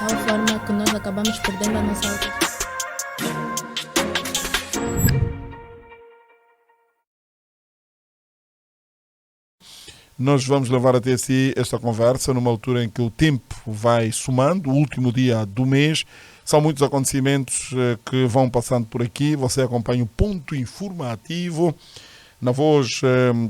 tal forma que nós acabamos perdendo a nossa autoestima. Nós vamos levar até si esta conversa numa altura em que o tempo vai somando, o último dia do mês. São muitos acontecimentos que vão passando por aqui. Você acompanha o Ponto Informativo na voz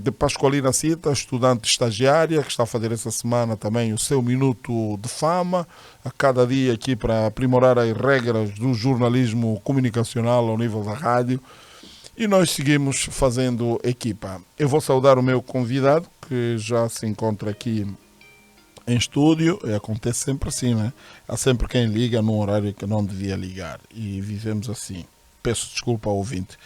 de Pascoalina Cita, estudante estagiária, que está a fazer essa semana também o seu minuto de fama, a cada dia aqui para aprimorar as regras do jornalismo comunicacional ao nível da rádio. E nós seguimos fazendo equipa. Eu vou saudar o meu convidado, que já se encontra aqui em estúdio. E acontece sempre assim, né? Há sempre quem liga num horário que não devia ligar. E vivemos assim. Peço desculpa ao ouvinte.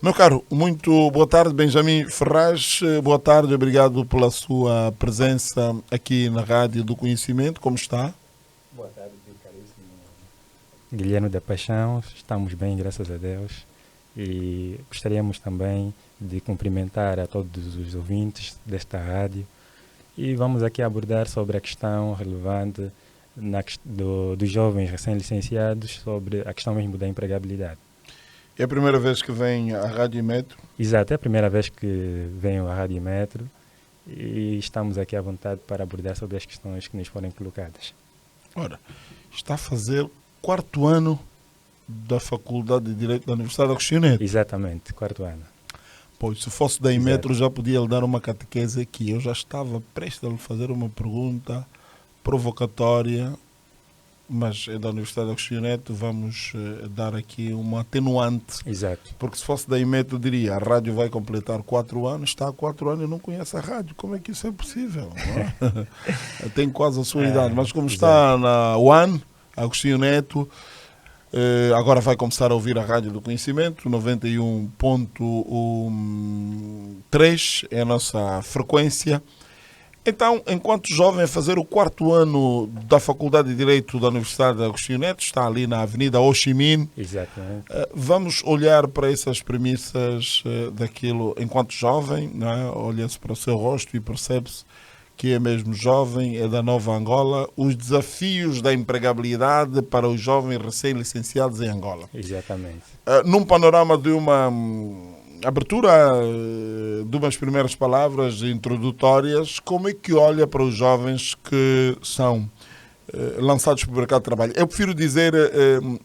Meu caro, muito boa tarde, Benjamin Ferraz. Boa tarde, obrigado pela sua presença aqui na Rádio do Conhecimento. Como está? Boa tarde, caríssimo Guilherme da Paixão. Estamos bem, graças a Deus. E gostaríamos também de cumprimentar a todos os ouvintes desta rádio e vamos aqui abordar sobre a questão relevante dos jovens recém-licenciados, sobre a questão mesmo da empregabilidade. É a primeira vez que vem à Rádio Metro? Exato, é a primeira vez que venho à Rádio Metro e estamos aqui à vontade para abordar sobre as questões que nos forem colocadas. Ora, está a fazer 4º ano da Faculdade de Direito da Universidade Agostinho Neto. Exatamente, 4º ano. Pois, se fosse da Imetro, já podia lhe dar uma catequese aqui. Eu já estava prestes a lhe fazer uma pergunta provocatória, mas é da Universidade Agostinho Neto, vamos dar aqui uma atenuante. Exato. Porque se fosse da Imetro, diria, a rádio vai completar 4 anos, está há 4 anos e não conhece a rádio. Como é que isso é possível? Não é? Tem quase a sua idade, mas como está na UAN, Agostinho Neto, agora vai começar a ouvir a Rádio do Conhecimento, 91.3 é a nossa frequência. Então, enquanto jovem a fazer o 4º ano da Faculdade de Direito da Universidade de Agostinho Neto, está ali na Avenida Ho Chi Minh. Exatamente. Vamos olhar para essas premissas daquilo enquanto jovem, não é? Olha-se para o seu rosto e percebe-se que é mesmo jovem, é da Nova Angola, os desafios da empregabilidade para os jovens recém-licenciados em Angola. Exatamente. Num panorama de uma abertura de umas primeiras palavras introdutórias, como é que olha para os jovens que são lançados para o mercado de trabalho? Eu prefiro dizer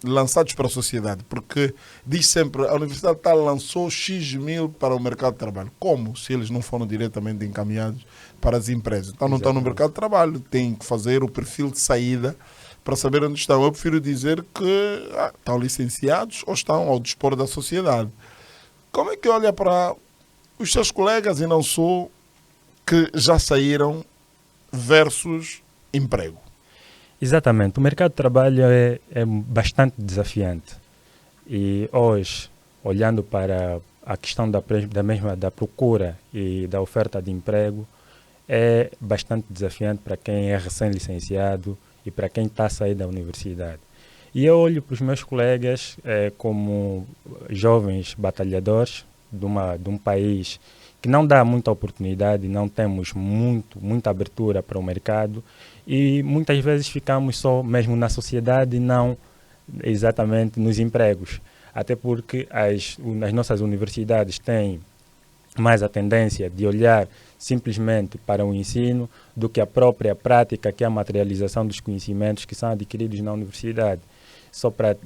lançados para a sociedade, porque diz sempre, a Universidade Tal lançou X mil para o mercado de trabalho. Como? Se eles não foram diretamente encaminhados para as empresas. Então não estão no mercado de trabalho, têm que fazer o perfil de saída para saber onde estão. Eu prefiro dizer que estão licenciados ou estão ao dispor da sociedade. Como é que olha para os seus colegas e não só que já saíram versus emprego? Exatamente. O mercado de trabalho é bastante desafiante. E hoje, olhando para a questão da procura e da oferta de emprego, é bastante desafiante para quem é recém-licenciado e para quem está a sair da universidade. E eu olho para os meus colegas como jovens batalhadores de um país que não dá muita oportunidade, não temos muita abertura para o mercado e muitas vezes ficamos só mesmo na sociedade e não exatamente nos empregos. Até porque as nossas universidades têm mais a tendência de olhar simplesmente para o ensino do que a própria prática, que é a materialização dos conhecimentos que são adquiridos na universidade. Só para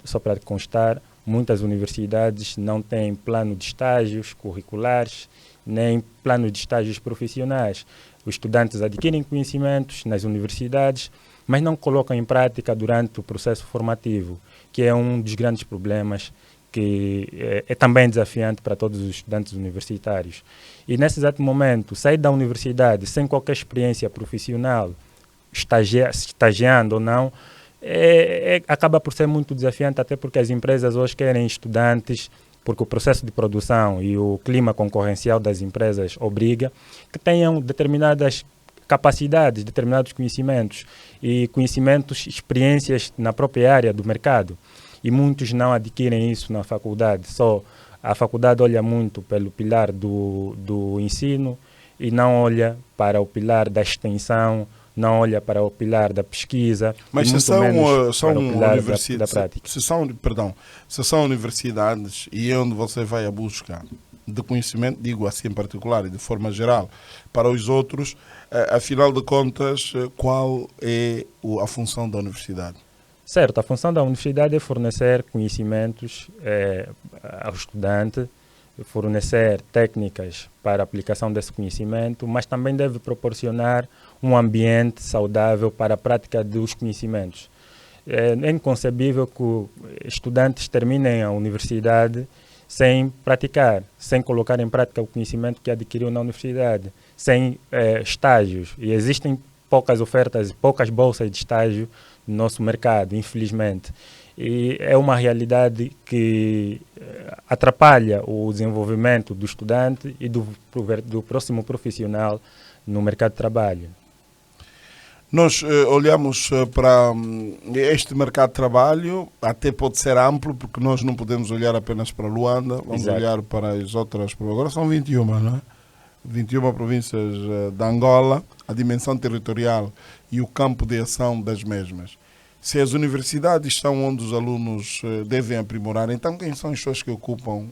constar, muitas universidades não têm plano de estágios curriculares, nem plano de estágios profissionais. Os estudantes adquirem conhecimentos nas universidades, mas não colocam em prática durante o processo formativo, que é um dos grandes problemas que é também desafiante para todos os estudantes universitários. E nesse exato momento, sair da universidade sem qualquer experiência profissional, estagiando ou não, acaba por ser muito desafiante, até porque as empresas hoje querem estudantes, porque o processo de produção e o clima concorrencial das empresas obriga que tenham determinadas capacidades, determinados conhecimentos, experiências na própria área do mercado. E muitos não adquirem isso na faculdade. Só a faculdade olha muito pelo pilar do ensino e não olha para o pilar da extensão não olha para o pilar da pesquisa, Mas e se muito menos são para o pilar da universidades, prática. se são universidades e é onde você vai à busca de conhecimento, digo assim em particular e de forma geral, para os outros, afinal de contas, qual é a função da universidade? Certo, a função da universidade é fornecer conhecimentos ao estudante, fornecer técnicas para a aplicação desse conhecimento, mas também deve proporcionar um ambiente saudável para a prática dos conhecimentos. É inconcebível que estudantes terminem a universidade sem praticar, sem colocar em prática o conhecimento que adquiriu na universidade, sem estágios. E existem poucas ofertas, poucas bolsas de estágio no nosso mercado, infelizmente. E é uma realidade que atrapalha o desenvolvimento do estudante e do próximo profissional no mercado de trabalho. Nós olhamos para este mercado de trabalho, até pode ser amplo, porque nós não podemos olhar apenas para Luanda, vamos Exato. olhar para as outras, agora são 21, não é? 21 províncias da Angola, a dimensão territorial e o campo de ação das mesmas. Se as universidades estão onde os alunos devem aprimorar, então quem são as pessoas que ocupam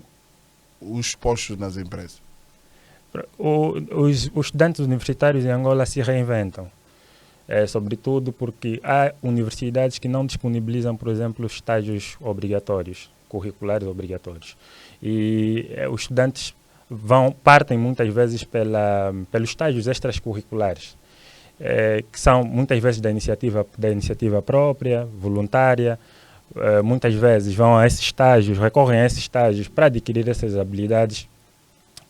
os postos nas empresas? Os estudantes universitários em Angola se reinventam, sobretudo porque há universidades que não disponibilizam, por exemplo, estágios obrigatórios, curriculares obrigatórios. E os estudantes partem muitas vezes pelos estágios extracurriculares, que são muitas vezes da iniciativa própria, voluntária. Muitas vezes vão a esses estágios, recorrem a esses estágios para adquirir essas habilidades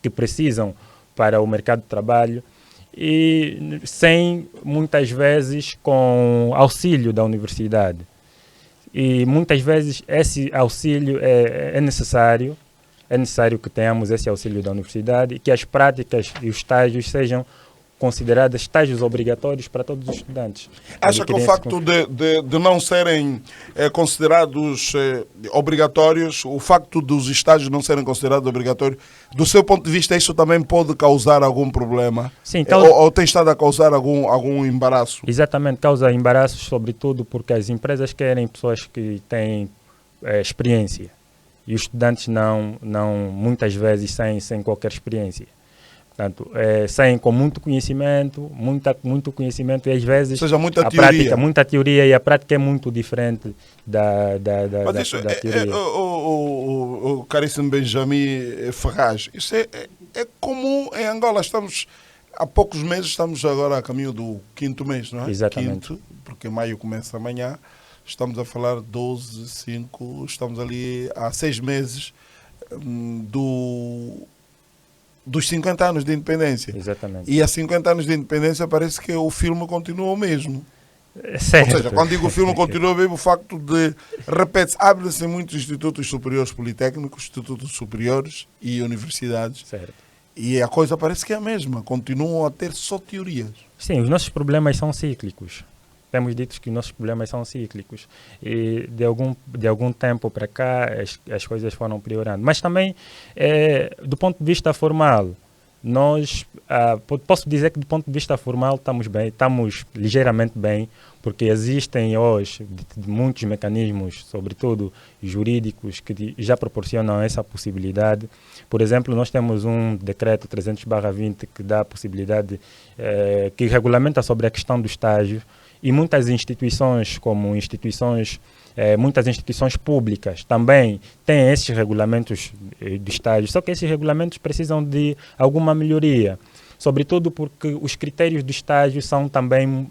que precisam para o mercado de trabalho e muitas vezes com auxílio da universidade. E muitas vezes esse auxílio é necessário que tenhamos esse auxílio da universidade e que as práticas e os estágios sejam considerados estágios obrigatórios para todos os estudantes. Acha que o facto de não serem considerados obrigatórios, o facto dos estágios não serem considerados obrigatórios, do seu ponto de vista, isso também pode causar algum problema? Sim, ou tem estado a causar algum embaraço? Exatamente, causa embaraços, sobretudo porque as empresas querem pessoas que têm experiência e os estudantes não muitas vezes sem qualquer experiência. Portanto, saem com muito conhecimento e às vezes muita teoria e a prática é muito diferente da teoria. O caríssimo Benjamin Ferraz, isso é comum em Angola. Há poucos meses, estamos agora a caminho do 5º mês, não é? Exatamente. Quinto, porque maio começa amanhã. Estamos a falar 12, 5, estamos ali há 6 meses dos 50 anos de independência. Exatamente. E há 50 anos de independência parece que o filme continua o mesmo. Certo. Ou seja, quando digo o filme continua o mesmo, o facto de, repete-se, abrem-se muitos institutos superiores politécnicos, institutos superiores e universidades. Certo. E a coisa parece que é a mesma, continuam a ter só teorias. Sim, os nossos problemas são cíclicos. Temos dito que os nossos problemas são cíclicos e de algum tempo para cá as coisas foram piorando. Mas também, do ponto de vista formal, posso dizer que do ponto de vista formal estamos ligeiramente bem, porque existem hoje muitos mecanismos, sobretudo jurídicos, que já proporcionam essa possibilidade. Por exemplo, nós temos um decreto 300/20 que dá a possibilidade, que regulamenta sobre a questão do estágio. E muitas instituições, muitas instituições públicas também têm esses regulamentos de estágio, só que esses regulamentos precisam de alguma melhoria, sobretudo porque os critérios de estágio são também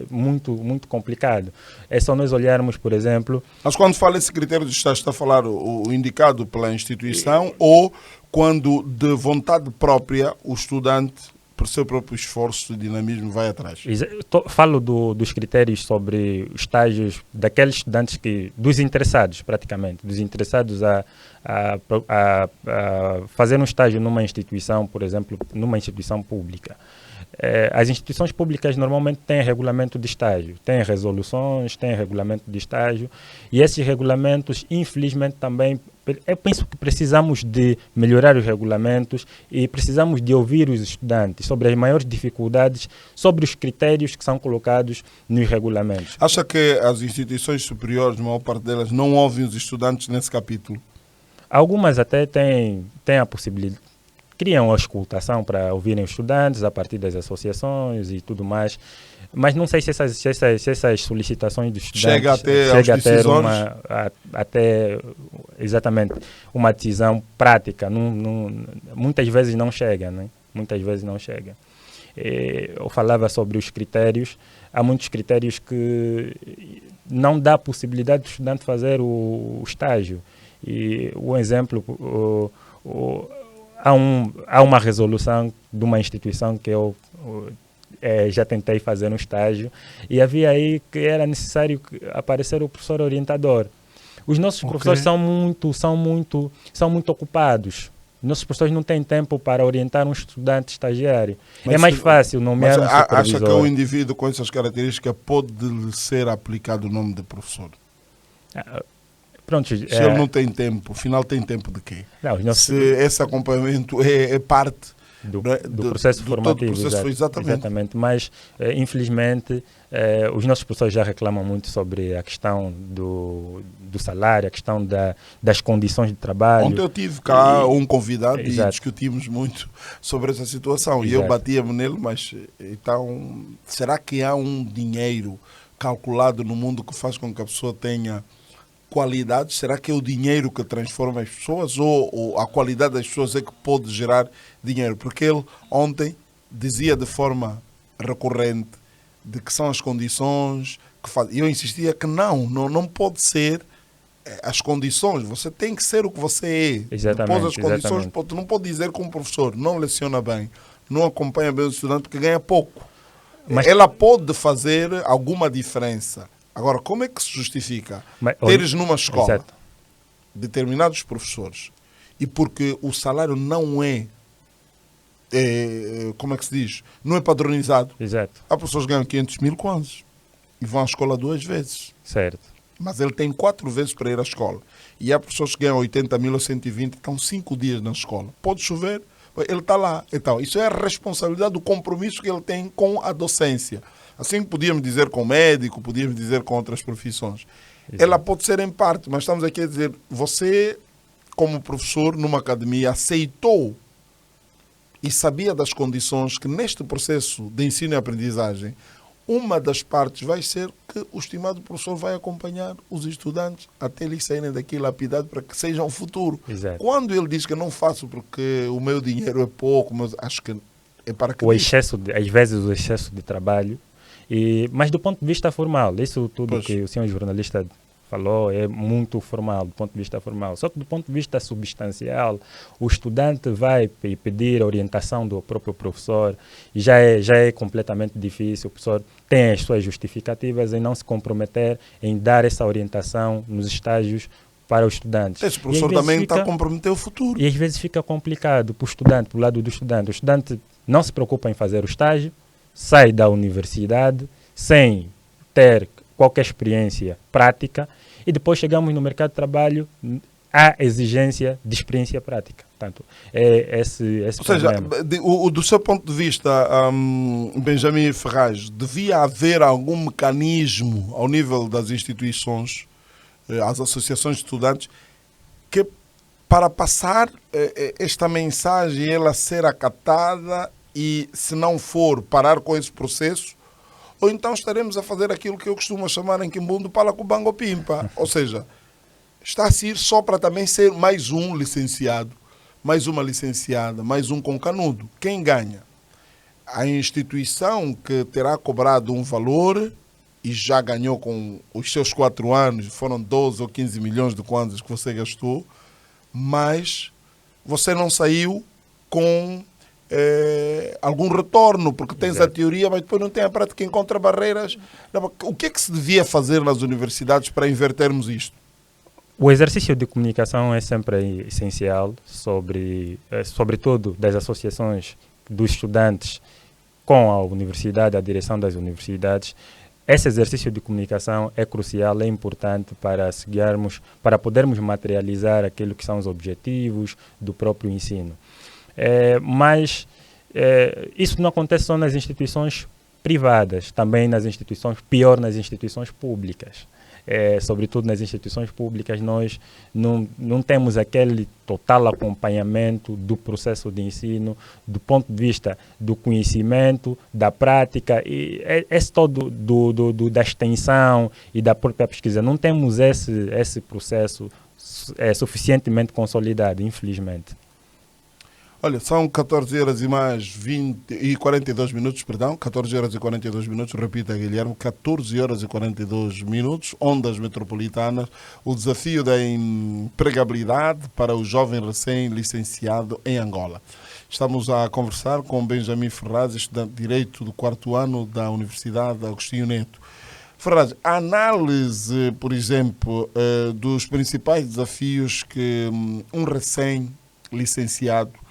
muito complicados. É só nós olharmos, por exemplo... Mas quando fala esse critério de estágio, está a falar o indicado pela instituição ou quando de vontade própria o estudante, por seu próprio esforço e dinamismo, vai atrás? Falo dos critérios sobre os estágios daqueles estudantes dos interessados, praticamente, dos interessados a a fazer um estágio numa instituição, por exemplo, numa instituição pública. As instituições públicas normalmente têm regulamento de estágio, têm resoluções, têm regulamento de estágio, e esses regulamentos, infelizmente, também, eu penso que precisamos de melhorar os regulamentos e precisamos de ouvir os estudantes sobre as maiores dificuldades, sobre os critérios que são colocados nos regulamentos. Acha que as instituições superiores, a maior parte delas, não ouvem os estudantes nesse capítulo? Algumas até têm a possibilidade, criam a escutação para ouvirem os estudantes a partir das associações e tudo mais, mas não sei se essas solicitações dos estudantes chega a ter até exatamente uma decisão prática. Muitas vezes não chega, né? Muitas vezes não chega. Eu falava sobre os critérios. Há muitos critérios que não dá possibilidade do estudante fazer o estágio. E o exemplo, há uma resolução de uma instituição que eu já tentei fazer um estágio e havia aí que era necessário aparecer o professor orientador. Os nossos professores são muito ocupados. Nossos professores não têm tempo para orientar um estudante estagiário. É mais fácil nomear um supervisor. Acha que um indivíduo com essas características pode ser aplicado o nome de professor? Pronto, se ele não tem tempo, afinal tem tempo de quê? Não, se esse acompanhamento é parte do processo formativo. Do processo, exatamente. Mas, infelizmente, os nossos professores já reclamam muito sobre a questão do salário, a questão das condições de trabalho. Ontem eu tive cá um convidado e discutimos muito sobre essa situação. E eu batia-me nele, mas então, será que há um dinheiro calculado no mundo que faz com que a pessoa tenha qualidade? Será que é o dinheiro que transforma as pessoas ou a qualidade das pessoas é que pode gerar dinheiro? Porque ele ontem dizia de forma recorrente de que são as condições que fazem. E eu insistia que não pode ser as condições. Você tem que ser o que você é. Exatamente, depois as condições, não pode dizer que um professor não leciona bem, não acompanha bem o estudante porque ganha pouco. Mas ela pode fazer alguma diferença. Agora, como é que se justifica teres numa escola determinados professores e porque o salário não como é que se diz? Não é padronizado. Exato. Há pessoas que ganham 500 mil kwanzas e vão à escola 2 vezes. Certo. Mas ele tem 4 vezes para ir à escola. E há pessoas que ganham 80 mil ou 120 estão 5 dias na escola. Pode chover, ele está lá. Então, isso é a responsabilidade do compromisso que ele tem com a docência. Assim que podíamos dizer com o médico, podíamos dizer com outras profissões. Exato. Ela pode ser em parte, mas estamos aqui a dizer, você, como professor numa academia, aceitou e sabia das condições que neste processo de ensino e aprendizagem, uma das partes vai ser que o estimado professor vai acompanhar os estudantes até eles saírem daqui lapidados para que sejam o futuro. Exato. Quando ele diz que não faço porque o meu dinheiro é pouco, mas acho que é para que... Às vezes o excesso de trabalho. Mas do ponto de vista formal, isso tudo que o senhor jornalista falou é muito formal, do ponto de vista formal. Só que do ponto de vista substancial, o estudante vai pedir a orientação do próprio professor e já é completamente difícil. O professor tem as suas justificativas em não se comprometer em dar essa orientação nos estágios para os estudantes. Esse professor também está a comprometer o futuro. E às vezes fica complicado para o estudante, para o lado do estudante. O estudante não se preocupa em fazer o estágio, sai da universidade sem ter qualquer experiência prática e depois chegamos no mercado de trabalho, há exigência de experiência prática. Portanto, é esse Ou seja, do seu ponto de vista, Benjamin Ferraz, devia haver algum mecanismo ao nível das instituições, as associações de estudantes, que para passar esta mensagem, ela ser acatada e, se não for, parar com esse processo, ou então estaremos a fazer aquilo que eu costumo chamar em Quimbundo Palacubango Pimpa. Ou seja, está a ser só para também ser mais um licenciado, mais uma licenciada, mais um com canudo. Quem ganha? A instituição que terá cobrado um valor e já ganhou com os seus 4 anos, foram 12 ou 15 milhões de kwanzas que você gastou, mas você não saiu com algum retorno, porque tens a teoria, mas depois não tem a prática, encontra barreiras. O que é que se devia fazer nas universidades para invertermos isto? O exercício de comunicação é sempre essencial, sobretudo das associações dos estudantes com a universidade, a direção das universidades. Esse exercício de comunicação é crucial, é importante para para podermos materializar aquilo que são os objetivos do próprio ensino. Mas isso não acontece só nas instituições privadas, também pior nas instituições públicas. Sobretudo nas instituições públicas, nós não temos aquele total acompanhamento do processo de ensino, do ponto de vista do conhecimento, da prática, e esse todo da extensão e da própria pesquisa. Não temos esse processo suficientemente consolidado, infelizmente. Olha, são 14 horas e 42 minutos, perdão, 14 horas e 42 minutos, repita, Guilherme, 14 horas e 42 minutos, ondas metropolitanas, o desafio da empregabilidade para o jovem recém-licenciado em Angola. Estamos a conversar com Benjamin Ferraz, estudante de Direito do 4º ano da Universidade Agostinho Neto. Ferraz, a análise, por exemplo, dos principais desafios que um recém-licenciado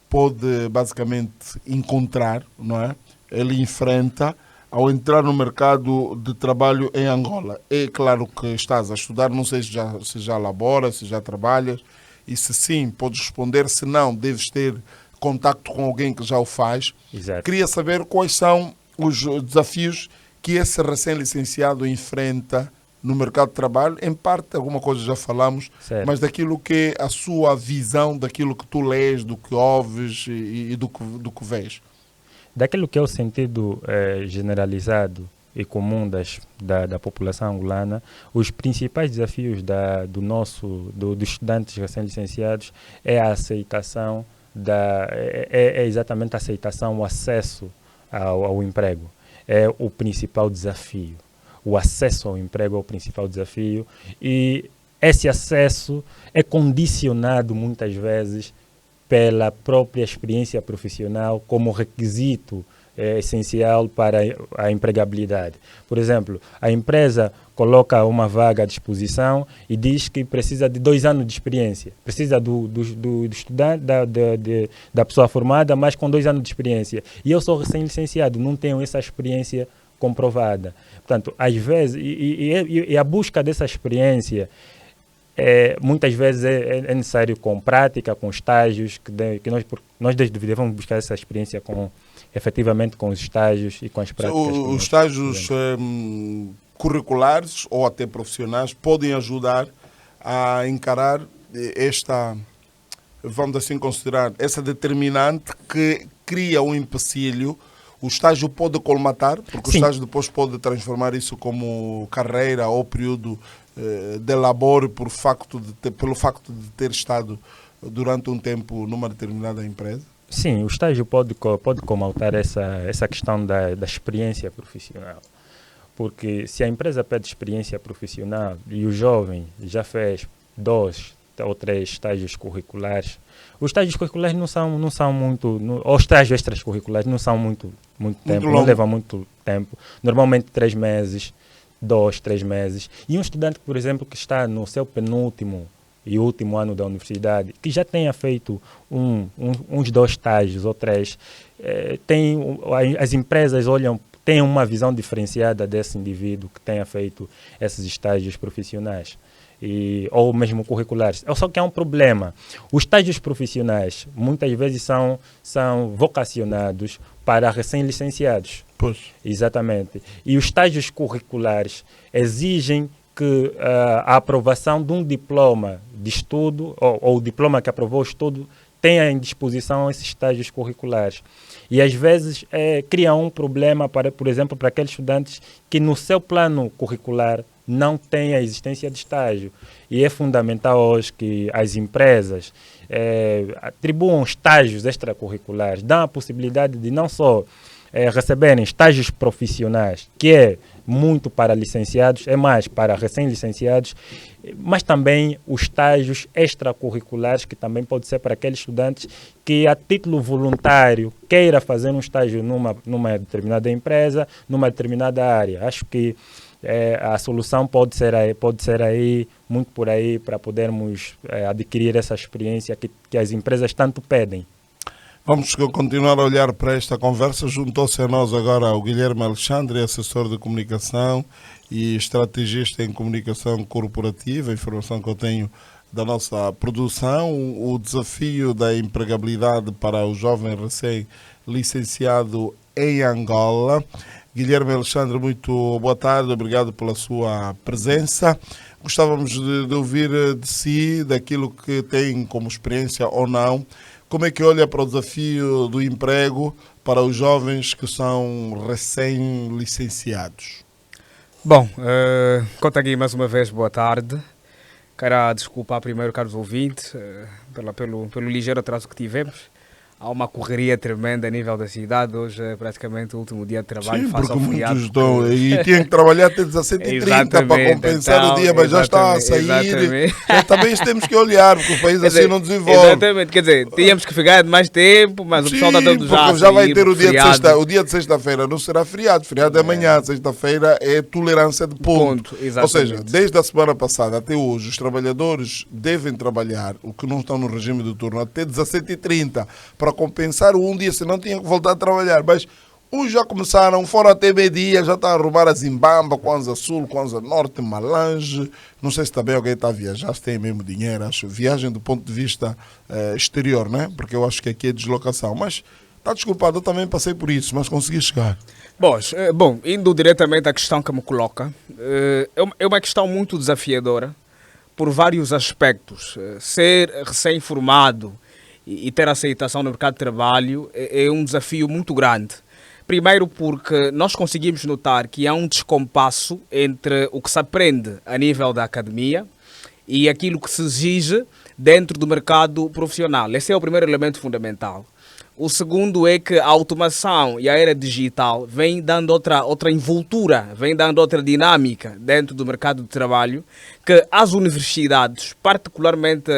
pode basicamente encontrar, não é? Ele enfrenta ao entrar no mercado de trabalho em Angola. É claro que estás a estudar, não sei se já laboras, se já trabalhas, e se sim, podes responder, se não, deves ter contacto com alguém que já o faz. Exato. Queria saber quais são os desafios que esse recém-licenciado enfrenta no mercado de trabalho. Em parte, alguma coisa já falamos, certo, mas daquilo que é a sua visão, daquilo que tu lês, do que ouves e do que vês. Daquilo que é o sentido generalizado e comum da população angolana, os principais desafios dos estudantes recém-licenciados é a aceitação, exatamente a aceitação, o acesso ao emprego. É o principal desafio. O acesso ao emprego é o principal desafio, e esse acesso é condicionado muitas vezes pela própria experiência profissional como requisito essencial para a empregabilidade. Por exemplo, a empresa coloca uma vaga à disposição e diz que precisa de 2 anos de experiência. Precisa do estudante, da pessoa formada, mas com 2 anos de experiência. E eu sou recém-licenciado, não tenho essa experiência comprovada. Portanto, às vezes, e a busca dessa experiência, muitas vezes é necessário com prática, com estágios, que nós devemos buscar essa experiência efetivamente com os estágios e com as práticas. Os estágios curriculares ou até profissionais podem ajudar a encarar esta, vamos assim considerar, essa determinante que cria um empecilho. O estágio pode colmatar, porque Sim. O estágio depois pode transformar isso como carreira ou período de labor pelo facto de ter estado durante um tempo numa determinada empresa? Sim, o estágio pode comatar essa questão da experiência profissional. Porque se a empresa pede experiência profissional e o jovem já fez 2 ou 3 estágios curriculares, os estágios curriculares não são muito, ou estágios extracurriculares não são muito tempo, não levam muito tempo, normalmente 3 meses, 2, 3 meses. E um estudante, por exemplo, que está no seu penúltimo e último ano da universidade, que já tenha feito uns 2 estágios ou 3, as empresas têm uma visão diferenciada desse indivíduo que tenha feito esses estágios profissionais. Ou mesmo curriculares. Só que há um problema. Os estágios profissionais muitas vezes são vocacionados para recém-licenciados. Pois. Exatamente. E os estágios curriculares exigem que a aprovação de um diploma de estudo, ou o diploma que aprovou o estudo, tenha em disposição esses estágios curriculares. E às vezes cria um problema, por exemplo, para aqueles estudantes que no seu plano curricular não tem a existência de estágio. E é fundamental hoje que as empresas atribuam estágios extracurriculares, dão a possibilidade de não só receberem estágios profissionais, que é muito para licenciados, é mais para recém-licenciados, mas também os estágios extracurriculares, que também pode ser para aqueles estudantes que a título voluntário queira fazer um estágio numa determinada empresa, numa determinada área. Acho que A solução pode ser aí, muito por aí, para podermos adquirir essa experiência que as empresas tanto pedem. Vamos continuar a olhar para esta conversa. Juntou-se a nós agora o Guilherme Alexandre, assessor de comunicação e estrategista em comunicação corporativa, a informação que eu tenho da nossa produção. O desafio da empregabilidade para o jovem recém-licenciado em Angola. Guilherme Alexandre, muito boa tarde, obrigado pela sua presença. Gostávamos de ouvir de si, daquilo que tem como experiência ou não. Como é que olha para o desafio do emprego para os jovens que são recém-licenciados? Bom, conto aqui mais uma vez, boa tarde. Quero desculpar primeiro, caros ouvintes, pelo ligeiro atraso que tivemos. Há uma correria tremenda a nível da cidade. Hoje é praticamente o último dia de trabalho. Sim, face porque ao feriado. muitos estão e tinham que trabalhar até 17h30 para compensar então, o dia, mas já está a sair. Já também temos que olhar, porque o país assim não desenvolve. Exatamente, quer dizer, tínhamos que ficar mais tempo, mas o pessoal está dando já. Porque já vai ter o dia feriado. de sexta. O dia de sexta-feira não será feriado. Feriado é amanhã. Sexta-feira é tolerância de ponto. Ou seja, desde a semana passada até hoje, os trabalhadores devem trabalhar, o que não estão no regime do turno, até 17h30 para compensar um dia, senão tinham que voltar a trabalhar. Mas uns já começaram, foram até meio-dia, já estão a arrumar a Zimbamba, Kwanza Sul, Kwanza Norte, Malange. Não sei se também alguém está a viajar, se tem mesmo dinheiro, acho. Viagem do ponto de vista exterior, né? Porque eu acho que aqui é deslocação. Mas está desculpado, eu também passei por isso, mas consegui chegar. Bom, indo diretamente à questão que me coloca, é uma questão muito desafiadora por vários aspectos. Ser recém-formado e ter aceitação no mercado de trabalho é um desafio muito grande. Primeiro porque nós conseguimos notar que há um descompasso entre o que se aprende a nível da academia e aquilo que se exige dentro do mercado profissional. Esse é o primeiro elemento fundamental. O segundo é que a automação e a era digital vem dando outra envoltura, vem dando outra dinâmica dentro do mercado de trabalho, que as universidades, particularmente,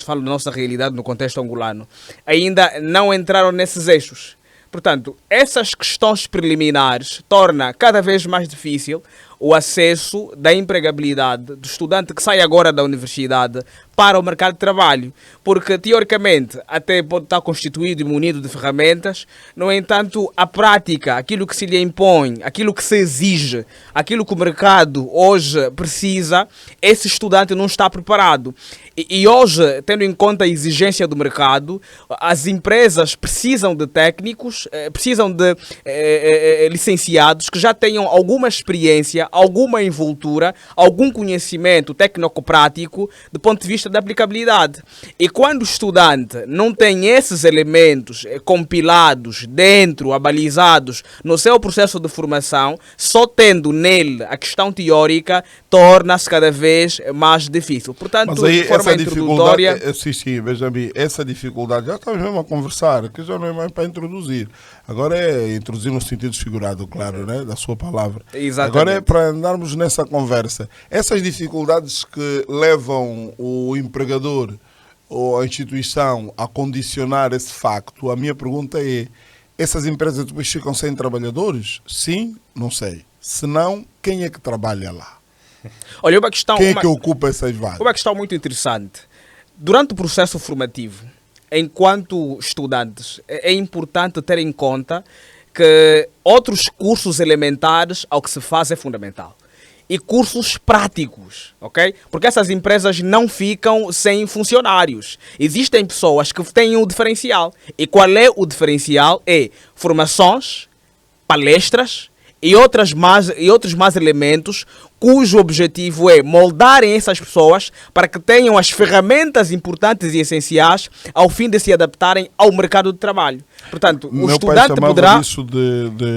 falo da nossa realidade no contexto angolano, ainda não entraram nesses eixos. Portanto, essas questões preliminares tornam cada vez mais difícil o acesso da empregabilidade do estudante que sai agora da universidade para o mercado de trabalho. Porque, teoricamente, até pode estar constituído e munido de ferramentas, no entanto, a prática, aquilo que se lhe impõe, aquilo que se exige, aquilo que o mercado hoje precisa, esse estudante não está preparado. E hoje, tendo em conta a exigência do mercado, as empresas precisam de técnicos, precisam de licenciados que já tenham alguma experiência, alguma envoltura, algum conhecimento técnico-prático do ponto de vista da aplicabilidade. E quando o estudante não tem esses elementos compilados dentro, abalizados no seu processo de formação, só tendo nele a questão teórica, torna-se cada vez mais difícil. Portanto, mas aí, de forma introdutória... Sim, Benjamin, essa dificuldade, já estamos mesmo a conversar, que já não é mais para introduzir. Agora é introduzir no sentido figurado, claro, né, da sua palavra. Exatamente. Agora é para andarmos nessa conversa. Essas dificuldades que levam o empregador ou a instituição a condicionar esse facto, a minha pergunta é, essas empresas depois ficam sem trabalhadores? Sim? Não sei. Se não, quem é que trabalha lá? Olha, uma questão, quem é que ocupa essas vagas? Uma questão muito interessante. Durante o processo formativo, enquanto estudantes, é importante ter em conta que outros cursos elementares ao que se faz é fundamental. E cursos práticos, ok? Porque essas empresas não ficam sem funcionários. Existem pessoas que têm um diferencial. E qual é o diferencial? É formações, palestras e outros mais elementos cujo objetivo é moldarem essas pessoas para que tenham as ferramentas importantes e essenciais ao fim de se adaptarem ao mercado de trabalho. Portanto, o estudante poderá... isso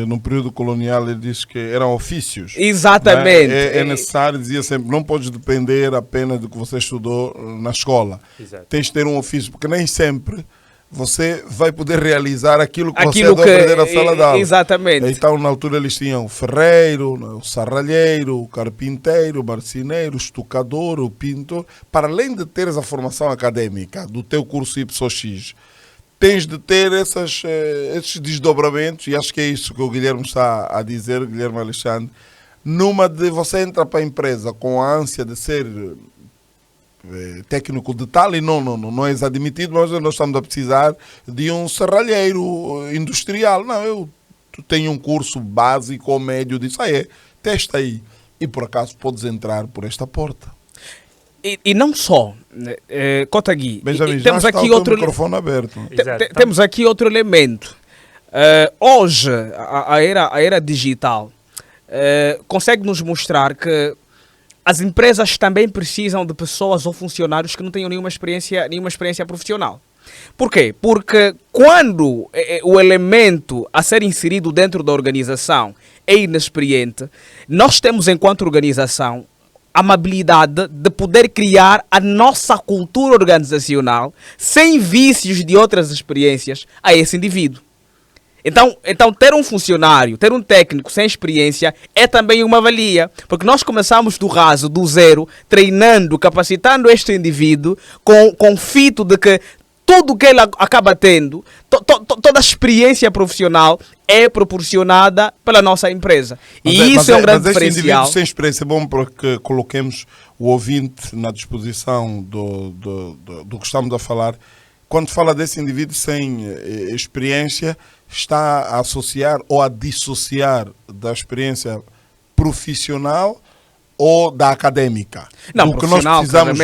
no período colonial, ele disse que eram ofícios. Exatamente. É necessário, dizia sempre, não podes depender apenas do que você estudou na escola. Exato. Tens de ter um ofício, porque nem sempre você vai poder realizar aquilo que você andou a aprender na sala de aula. Exatamente. Então, na altura, eles tinham o ferreiro, o sarralheiro, o carpinteiro, o marceneiro, o estucador, o pintor. Para além de teres a formação académica do teu curso YX, tens de ter esses desdobramentos, e acho que é isso que o Guilherme está a dizer, Guilherme Alexandre, Numa de você entra para a empresa com a ânsia de ser técnico de tal e não és admitido, mas nós estamos a precisar de um serralheiro industrial. Não, tu tenho um curso básico ou médio disso. Testa aí. E por acaso podes entrar por esta porta. E não só, Kotagui, Benjamin, temos já está aqui o teu outro microfone aberto. Exato. temos aqui outro elemento. Hoje, a era digital consegue nos mostrar que as empresas também precisam de pessoas ou funcionários que não tenham nenhuma experiência profissional. Por quê? Porque quando o elemento a ser inserido dentro da organização é inexperiente, nós temos, enquanto organização, a amabilidade de poder criar a nossa cultura organizacional sem vícios de outras experiências a esse indivíduo. Então, ter um funcionário, ter um técnico sem experiência é também uma valia, porque nós começamos do raso, do zero, treinando, capacitando este indivíduo com o fito de que tudo que ele acaba tendo, toda a experiência profissional é proporcionada pela nossa empresa. Isso é um grande diferencial. Indivíduo sem experiência é bom para que coloquemos o ouvinte na disposição do que estamos a falar. Quando fala desse indivíduo sem experiência, está a associar ou a dissociar da experiência profissional ou da académica? Não, o que nós precisamos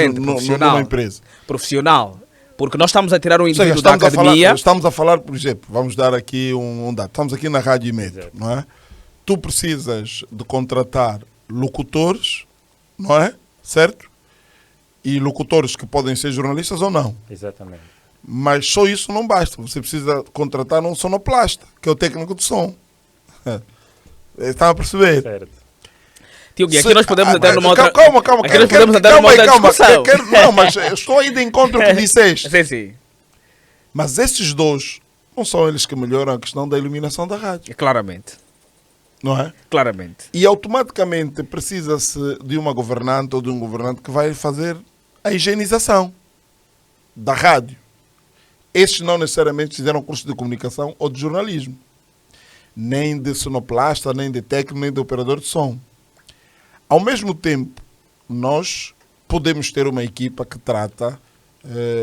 numa empresa. Profissional. Porque nós estamos a tirar um indivíduo Ou seja, da academia. Estamos a falar, por exemplo, vamos dar aqui um dado. Estamos aqui na Rádio Metro, não é? Tu precisas de contratar locutores, não é? Certo? E locutores que podem ser jornalistas ou não. Exatamente. Mas só isso não basta. Você precisa contratar um sonoplasta, que é o técnico de som. Estão a perceber? Certo. Tio Gui, aqui nós podemos entrar numa outra... Calma. Aqui nós podemos entrar numa outra discussão. Não, mas estou aí de encontro ao que disseste. Sim. Mas esses dois não são eles que melhoram a questão da iluminação da rádio. Claramente. Não é? Claramente. E automaticamente precisa-se de uma governante ou de um governante que vai fazer a higienização da rádio. Estes não necessariamente fizeram curso de comunicação ou de jornalismo. Nem de sonoplasta, nem de técnico, nem de operador de som. Ao mesmo tempo, nós podemos ter uma equipa que trata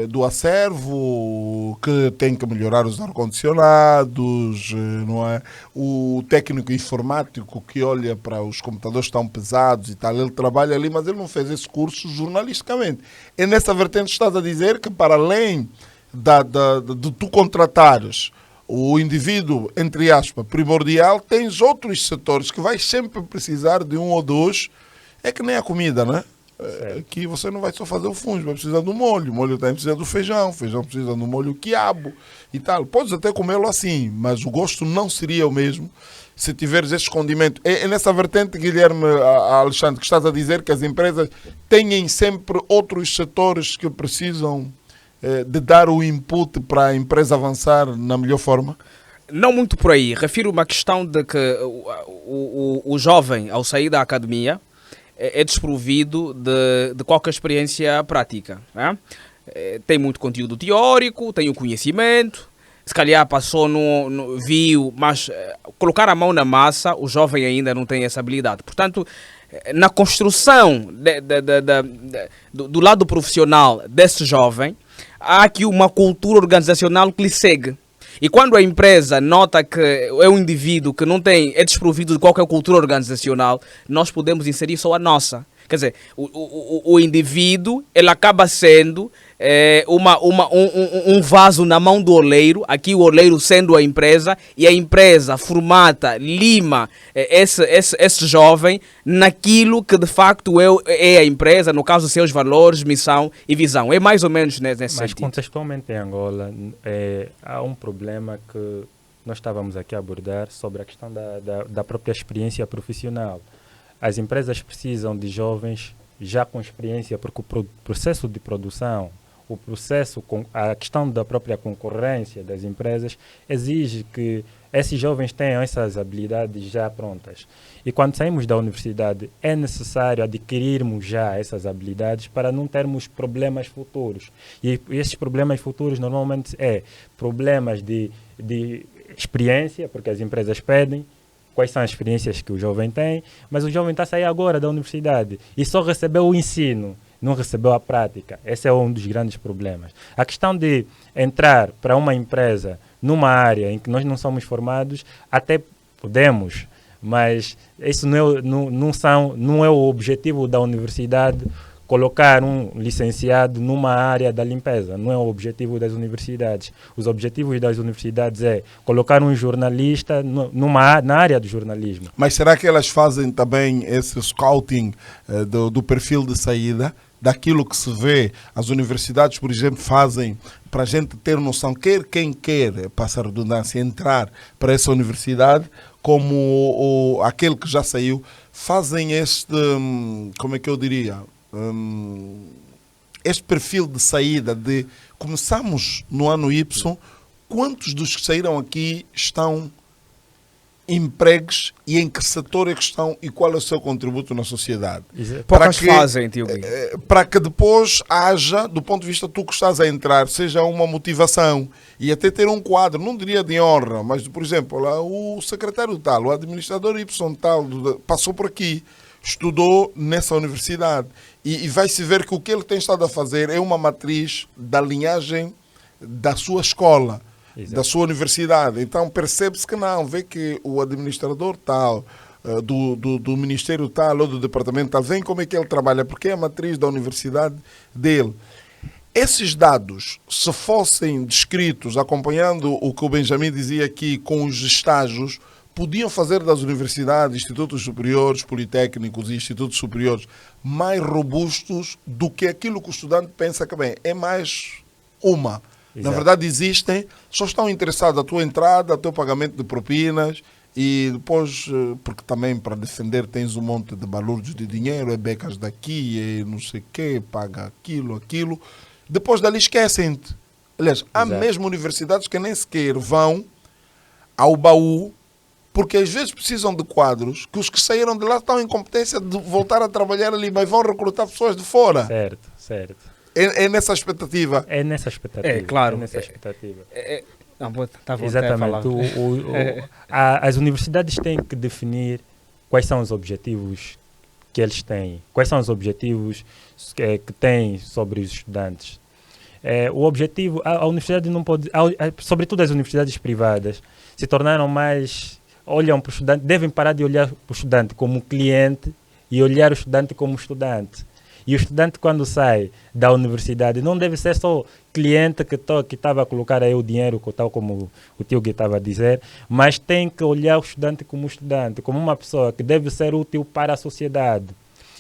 do acervo, que tem que melhorar os ar-condicionados, não é? O técnico informático que olha para os computadores tão pesados e tal, ele trabalha ali, mas ele não fez esse curso jornalisticamente. É nessa vertente que estás a dizer que, para além de tu contratares o indivíduo, entre aspas, primordial, tens outros setores que vais sempre precisar de um ou dois. É que nem a comida, né? Aqui você não vai só fazer o fungo, vai precisar do molho. O molho também precisa do feijão. O feijão precisa do molho quiabo e tal. Podes até comê-lo assim, mas o gosto não seria o mesmo se tiveres esse condimento. É nessa vertente, Guilherme, Alexandre, que estás a dizer que as empresas têm sempre outros setores que precisam de dar o input para a empresa avançar na melhor forma? Não muito por aí. Refiro uma questão de que o jovem, ao sair da academia, é desprovido de qualquer experiência prática. Né? Tem muito conteúdo teórico, tem o conhecimento, se calhar passou viu, mas colocar a mão na massa, o jovem ainda não tem essa habilidade. Portanto, na construção do lado profissional desse jovem, há aqui uma cultura organizacional que lhe segue. E quando a empresa nota que é um indivíduo que é desprovido de qualquer cultura organizacional, nós podemos inserir só a nossa. Quer dizer, o indivíduo, ele acaba sendo um vaso na mão do oleiro, aqui o oleiro sendo a empresa, e a empresa formata, lima esse jovem naquilo que de facto é a empresa, no caso, seus valores, missão e visão. É mais ou menos nesse Mas sentido. contextualmente em Angola, há um problema que nós estávamos aqui a abordar sobre a questão da própria experiência profissional. As empresas precisam de jovens já com experiência, porque o processo de produção, a questão da própria concorrência das empresas exige que esses jovens tenham essas habilidades já prontas. E quando saímos da universidade, é necessário adquirirmos já essas habilidades para não termos problemas futuros. E esses problemas futuros normalmente problemas de experiência, porque as empresas pedem, quais são as experiências que o jovem tem, mas o jovem está a sair agora da universidade e só recebeu o ensino, não recebeu a prática. Esse é um dos grandes problemas. A questão de entrar para uma empresa numa área em que nós não somos formados, até podemos, mas isso não é o objetivo da universidade, colocar um licenciado numa área da limpeza. Não é o objetivo das universidades. Os objetivos das universidades é colocar um jornalista na área do jornalismo. Mas será que elas fazem também esse scouting do perfil de saída? Daquilo que se vê, as universidades, por exemplo, fazem para a gente ter noção, quer quem quer, passa a redundância, entrar para essa universidade, como aquele que já saiu, fazem este, como é que eu diria, este perfil de saída de começamos no ano Y, quantos dos que saíram aqui estão empregos e em que setor é que estão e qual é o seu contributo na sociedade. Poucas fazem, tio Gui. Para que depois haja, do ponto de vista tu que estás a entrar, seja uma motivação e até ter um quadro, não diria de honra, mas, por exemplo, lá, o secretário tal, o administrador Y tal, passou por aqui, estudou nessa universidade e vai-se ver que o que ele tem estado a fazer é uma matriz da linhagem da sua escola. Exato. Da sua universidade. Então percebe-se que não, vê que o administrador tal, do ministério tal ou do departamento tal, vem como é que ele trabalha, porque é a matriz da universidade dele. Esses dados, se fossem descritos, acompanhando o que o Benjamin dizia aqui com os estágios, podiam fazer das universidades, institutos superiores, politécnicos e institutos superiores mais robustos do que aquilo que o estudante pensa que bem, é mais uma. Exato. Na verdade existem, só estão interessados a tua entrada, a teu pagamento de propinas e depois, porque também para defender tens um monte de balúrdios de dinheiro, é becas daqui, é não sei o quê, paga aquilo. Depois dali esquecem-te. Aliás, há mesmo universidades que nem sequer vão ao baú, porque às vezes precisam de quadros que os que saíram de lá estão em competência de voltar a trabalhar ali, mas vão recrutar pessoas de fora. Certo. É nessa expectativa. É nessa expectativa. É, claro. É nessa expectativa. Exatamente. As universidades têm que definir quais são os objetivos que eles têm. Quais são os objetivos que têm sobre os estudantes. O objetivo... A universidade não pode... sobretudo as universidades privadas se tornaram mais... Olham para o estudante... Devem parar de olhar para o estudante como cliente e olhar o estudante como estudante. E o estudante, quando sai da universidade, não deve ser só cliente que estava a colocar aí o dinheiro, tal como o tio Gui estava a dizer, mas tem que olhar o estudante, como uma pessoa que deve ser útil para a sociedade.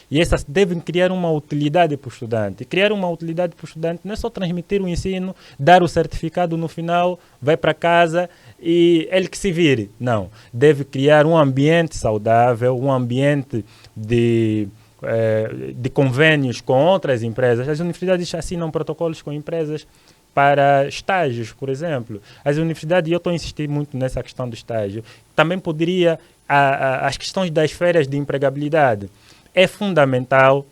E essas devem criar uma utilidade para o estudante. E criar uma utilidade para o estudante não é só transmitir o ensino, dar o certificado no final, vai para casa e ele que se vire. Não. Deve criar um ambiente saudável, um ambiente de convênios com outras empresas. As universidades assinam protocolos com empresas para estágios, por exemplo. As universidades, e eu estou a insistir muito nessa questão do estágio, também poderia, as questões das férias de empregabilidade. É fundamental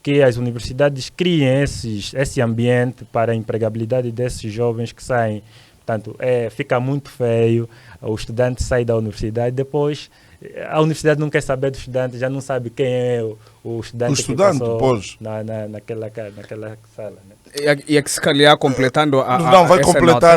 que as universidades criem esse ambiente para a empregabilidade desses jovens que saem. Portanto, fica muito feio, o estudante sai da universidade, depois a universidade não quer saber do estudante, já não sabe quem é o estudante que passou pois. naquela sala. Né? E é que se calhar completando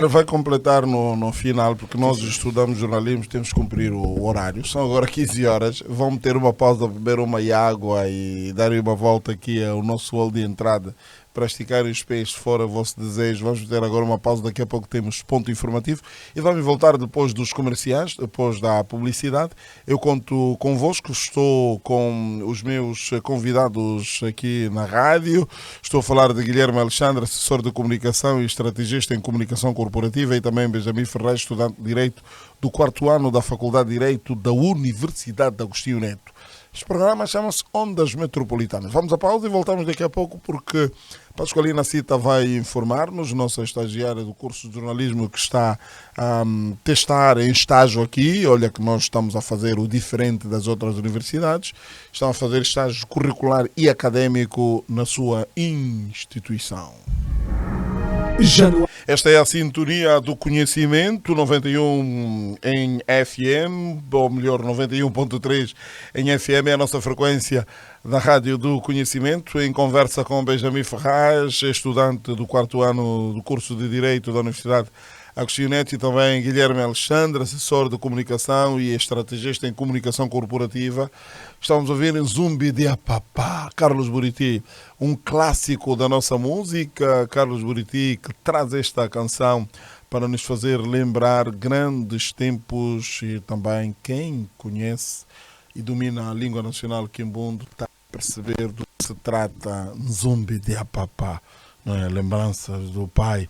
vai completar no final, porque nós estudamos jornalismo, temos que cumprir o horário. São agora 15 horas, vamos ter uma pausa, beber uma água e dar uma volta aqui ao nosso hall de entrada para esticar os pés fora o vosso desejo. Vamos ter agora uma pausa, daqui a pouco temos ponto informativo e vamos voltar depois dos comerciais, depois da publicidade. Eu conto convosco, estou com os meus convidados aqui na rádio, estou a falar de Guilherme Alexandre, assessor de comunicação e estrategista em comunicação corporativa, e também Benjamin Ferreira, estudante de Direito do 4º ano da Faculdade de Direito da Universidade de Agostinho Neto. Este programa chama-se Ondas Metropolitanas. Vamos à pausa e voltamos daqui a pouco, porque Pascoalina Cita vai informar-nos, nossa estagiária do curso de jornalismo que está a testar em estágio aqui. Olha que nós estamos a fazer o diferente das outras universidades. Estão a fazer estágio curricular e académico na sua instituição. Januário. Esta é a sintonia do conhecimento, 91 em FM, ou melhor, 91.3 em FM, é a nossa frequência da Rádio do Conhecimento, em conversa com Benjamin Ferraz, estudante do 4º ano do curso de Direito da Universidade Agostinho Neto, e também Guilherme Alexandre, assessor de comunicação e estrategista em comunicação corporativa. Estamos a ouvir em Zumbi de Apapá, Carlos Buriti, um clássico da nossa música. Carlos Buriti, que traz esta canção para nos fazer lembrar grandes tempos, e também quem conhece e domina a língua nacional quimbundo está a perceber do que se trata. Zumbi de Apapá, não é? Lembranças do pai.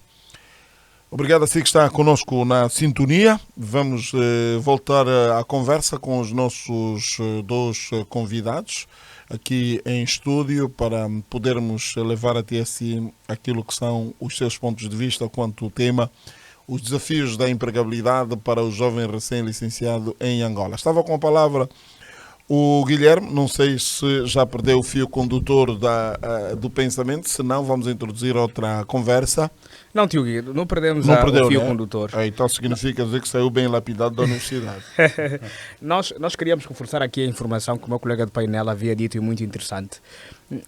Obrigado a si que está conosco na sintonia. Vamos voltar à conversa com os nossos dois convidados aqui em estúdio para podermos levar até si aquilo que são os seus pontos de vista quanto ao tema, os desafios da empregabilidade para o jovem recém-licenciado em Angola. Estava com a palavra o Guilherme, não sei se já perdeu o fio condutor do pensamento, se não vamos introduzir outra conversa. Não, tio Guido, não perdemos Perdeu, o fio né? condutor. Então significa dizer que saiu bem lapidado da universidade. Nós queríamos reforçar aqui a informação que o meu colega de painel havia dito e muito interessante.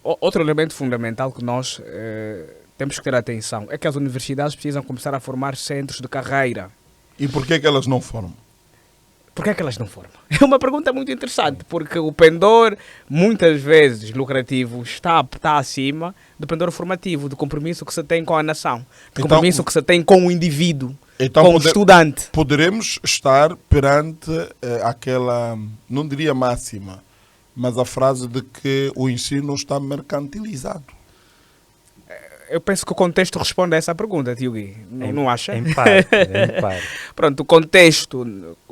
Outro elemento fundamental que nós temos que ter atenção é que as universidades precisam começar a formar centros de carreira. E por que elas não formam? Por que é que elas não formam? É uma pergunta muito interessante, porque o pendor, muitas vezes lucrativo, está acima do pendor formativo, do compromisso que se tem com a nação, do compromisso que se tem com o indivíduo, com o estudante. Poderemos estar perante aquela, não diria máxima, mas a frase de que o ensino está mercantilizado. Eu penso que o contexto responde a essa pergunta, tio Gui. Não acha? Em parte, em parte. Pronto, o contexto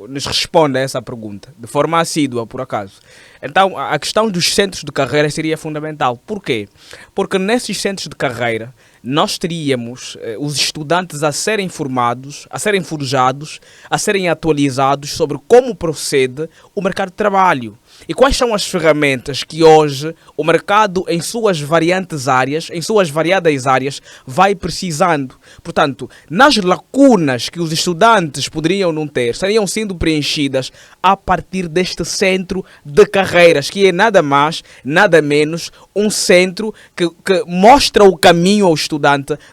nos responde a essa pergunta, de forma assídua, por acaso. Então, a questão dos centros de carreira seria fundamental. Por quê? Porque nesses centros de carreira, nós teríamos os estudantes a serem formados, a serem forjados, a serem atualizados sobre como procede o mercado de trabalho. E quais são as ferramentas que hoje o mercado, em suas variadas áreas, vai precisando. Portanto, nas lacunas que os estudantes poderiam não ter, estariam sendo preenchidas a partir deste centro de carreiras, que é nada mais, nada menos, um centro que mostra o caminho ao estudante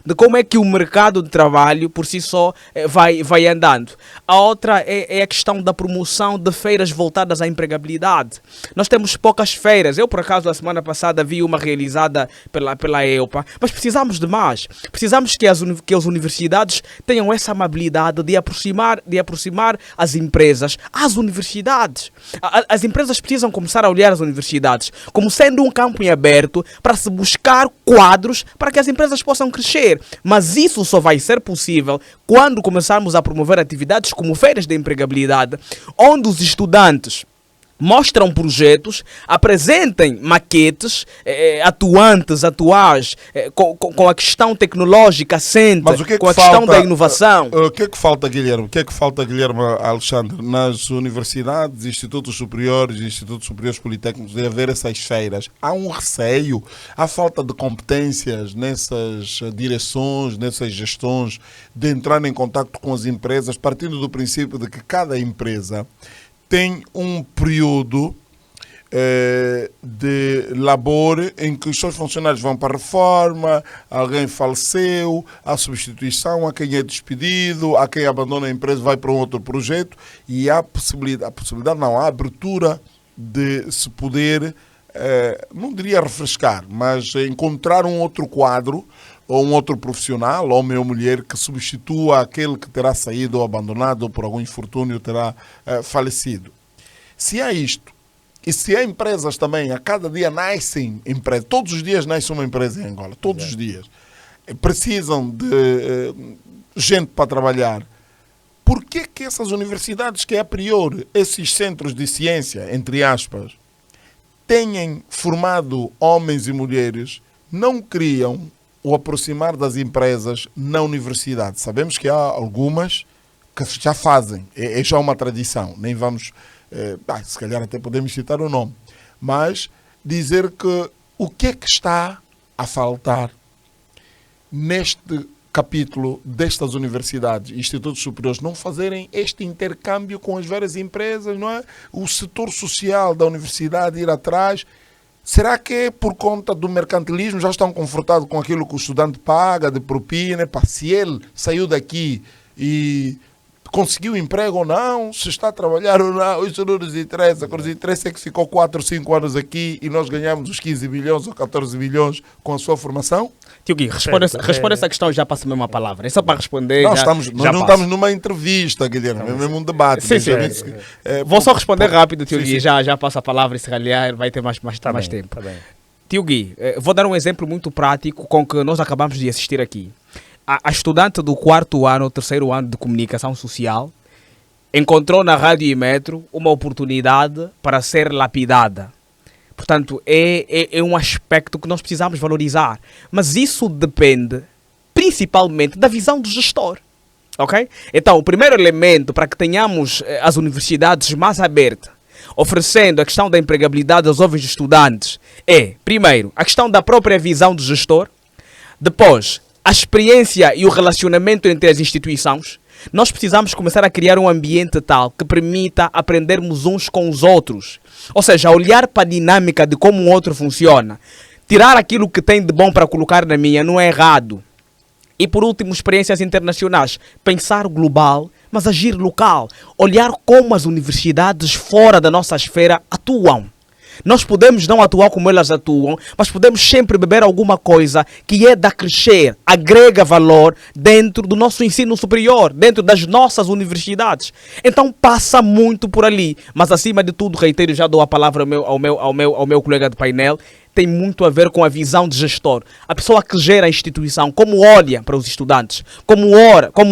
de como é que o mercado de trabalho, por si só, vai andando. A outra é a questão da promoção de feiras voltadas à empregabilidade. Nós temos poucas feiras. Eu, por acaso, a semana passada vi uma realizada pela EUPA, mas precisamos de mais. Precisamos que as universidades tenham essa amabilidade de aproximar as empresas às universidades. As empresas precisam começar a olhar as universidades como sendo um campo em aberto para se buscar quadros para que as empresas possam crescer. Mas isso só vai ser possível quando começarmos a promover atividades como feiras de empregabilidade, onde os estudantes mostram projetos, apresentem maquetes atuais, com a questão tecnológica assente, com a questão da inovação. O que é que falta, Guilherme? O que é que falta, Guilherme Alexandre? Nas universidades, institutos superiores politécnicos, de haver essas feiras. Há um receio, há falta de competências nessas direções, nessas gestões, de entrar em contato com as empresas, partindo do princípio de que cada empresa tem um período de labor em que os seus funcionários vão para a reforma, alguém faleceu, há substituição, há quem é despedido, há quem abandona a empresa e vai para um outro projeto, e há a abertura de se poder, não diria refrescar, mas encontrar um outro quadro, ou um outro profissional, homem ou mulher, que substitua aquele que terá saído ou abandonado ou por algum infortúnio terá falecido. Se há isto, e se há empresas também, a cada dia nascem empresas, todos os dias nasce uma empresa em Angola, todos os dias, precisam de gente para trabalhar. Por que essas universidades que, a priori, esses centros de ciência, entre aspas, têm formado homens e mulheres, não criam o aproximar das empresas na universidade? Sabemos que há algumas que já fazem, é já uma tradição, nem vamos, se calhar até podemos citar o nome, mas dizer que o que é que está a faltar neste capítulo destas universidades e institutos superiores não fazerem este intercâmbio com as várias empresas, não é? O setor social da universidade ir atrás. Será que é por conta do mercantilismo? Já estão confortados com aquilo que o estudante paga de propina? Pá, se ele saiu daqui e conseguiu emprego ou não, se está a trabalhar ou não, isso não nos interessa. O que nos interessa é que ficou 4 ou 5 anos aqui e nós ganhamos os 15 bilhões ou 14 bilhões com a sua formação. Tio Gui, responde essa questão e já passa a mesma palavra. É só para responder. Nós já não estamos numa entrevista, Guilherme, é mesmo um debate. Sim, sim. Vou só responder rápido, Tio Gui, sim. já passa a palavra e se calhar vai ter mais tempo. Tá bem. Tio Gui, vou dar um exemplo muito prático com que nós acabamos de assistir aqui. A estudante do 4º ano, 3º ano de comunicação social encontrou na Rádio e Metro uma oportunidade para ser lapidada. Portanto, é um aspecto que nós precisamos valorizar. Mas isso depende principalmente da visão do gestor. Ok? Então, o primeiro elemento para que tenhamos as universidades mais abertas, oferecendo a questão da empregabilidade aos jovens estudantes, é, primeiro, a questão da própria visão do gestor, depois, a experiência e o relacionamento entre as instituições. Nós precisamos começar a criar um ambiente tal que permita aprendermos uns com os outros. Ou seja, olhar para a dinâmica de como o outro funciona. Tirar aquilo que tem de bom para colocar na minha não é errado. E por último, experiências internacionais. Pensar global, mas agir local. Olhar como as universidades fora da nossa esfera atuam. Nós podemos não atuar como elas atuam, mas podemos sempre beber alguma coisa que é da crescer, agrega valor dentro do nosso ensino superior, dentro das nossas universidades. Então passa muito por ali. Mas acima de tudo, reitero, já dou a palavra ao meu colega de painel, tem muito a ver com a visão de gestor. A pessoa que gera a instituição, como olha para os estudantes, como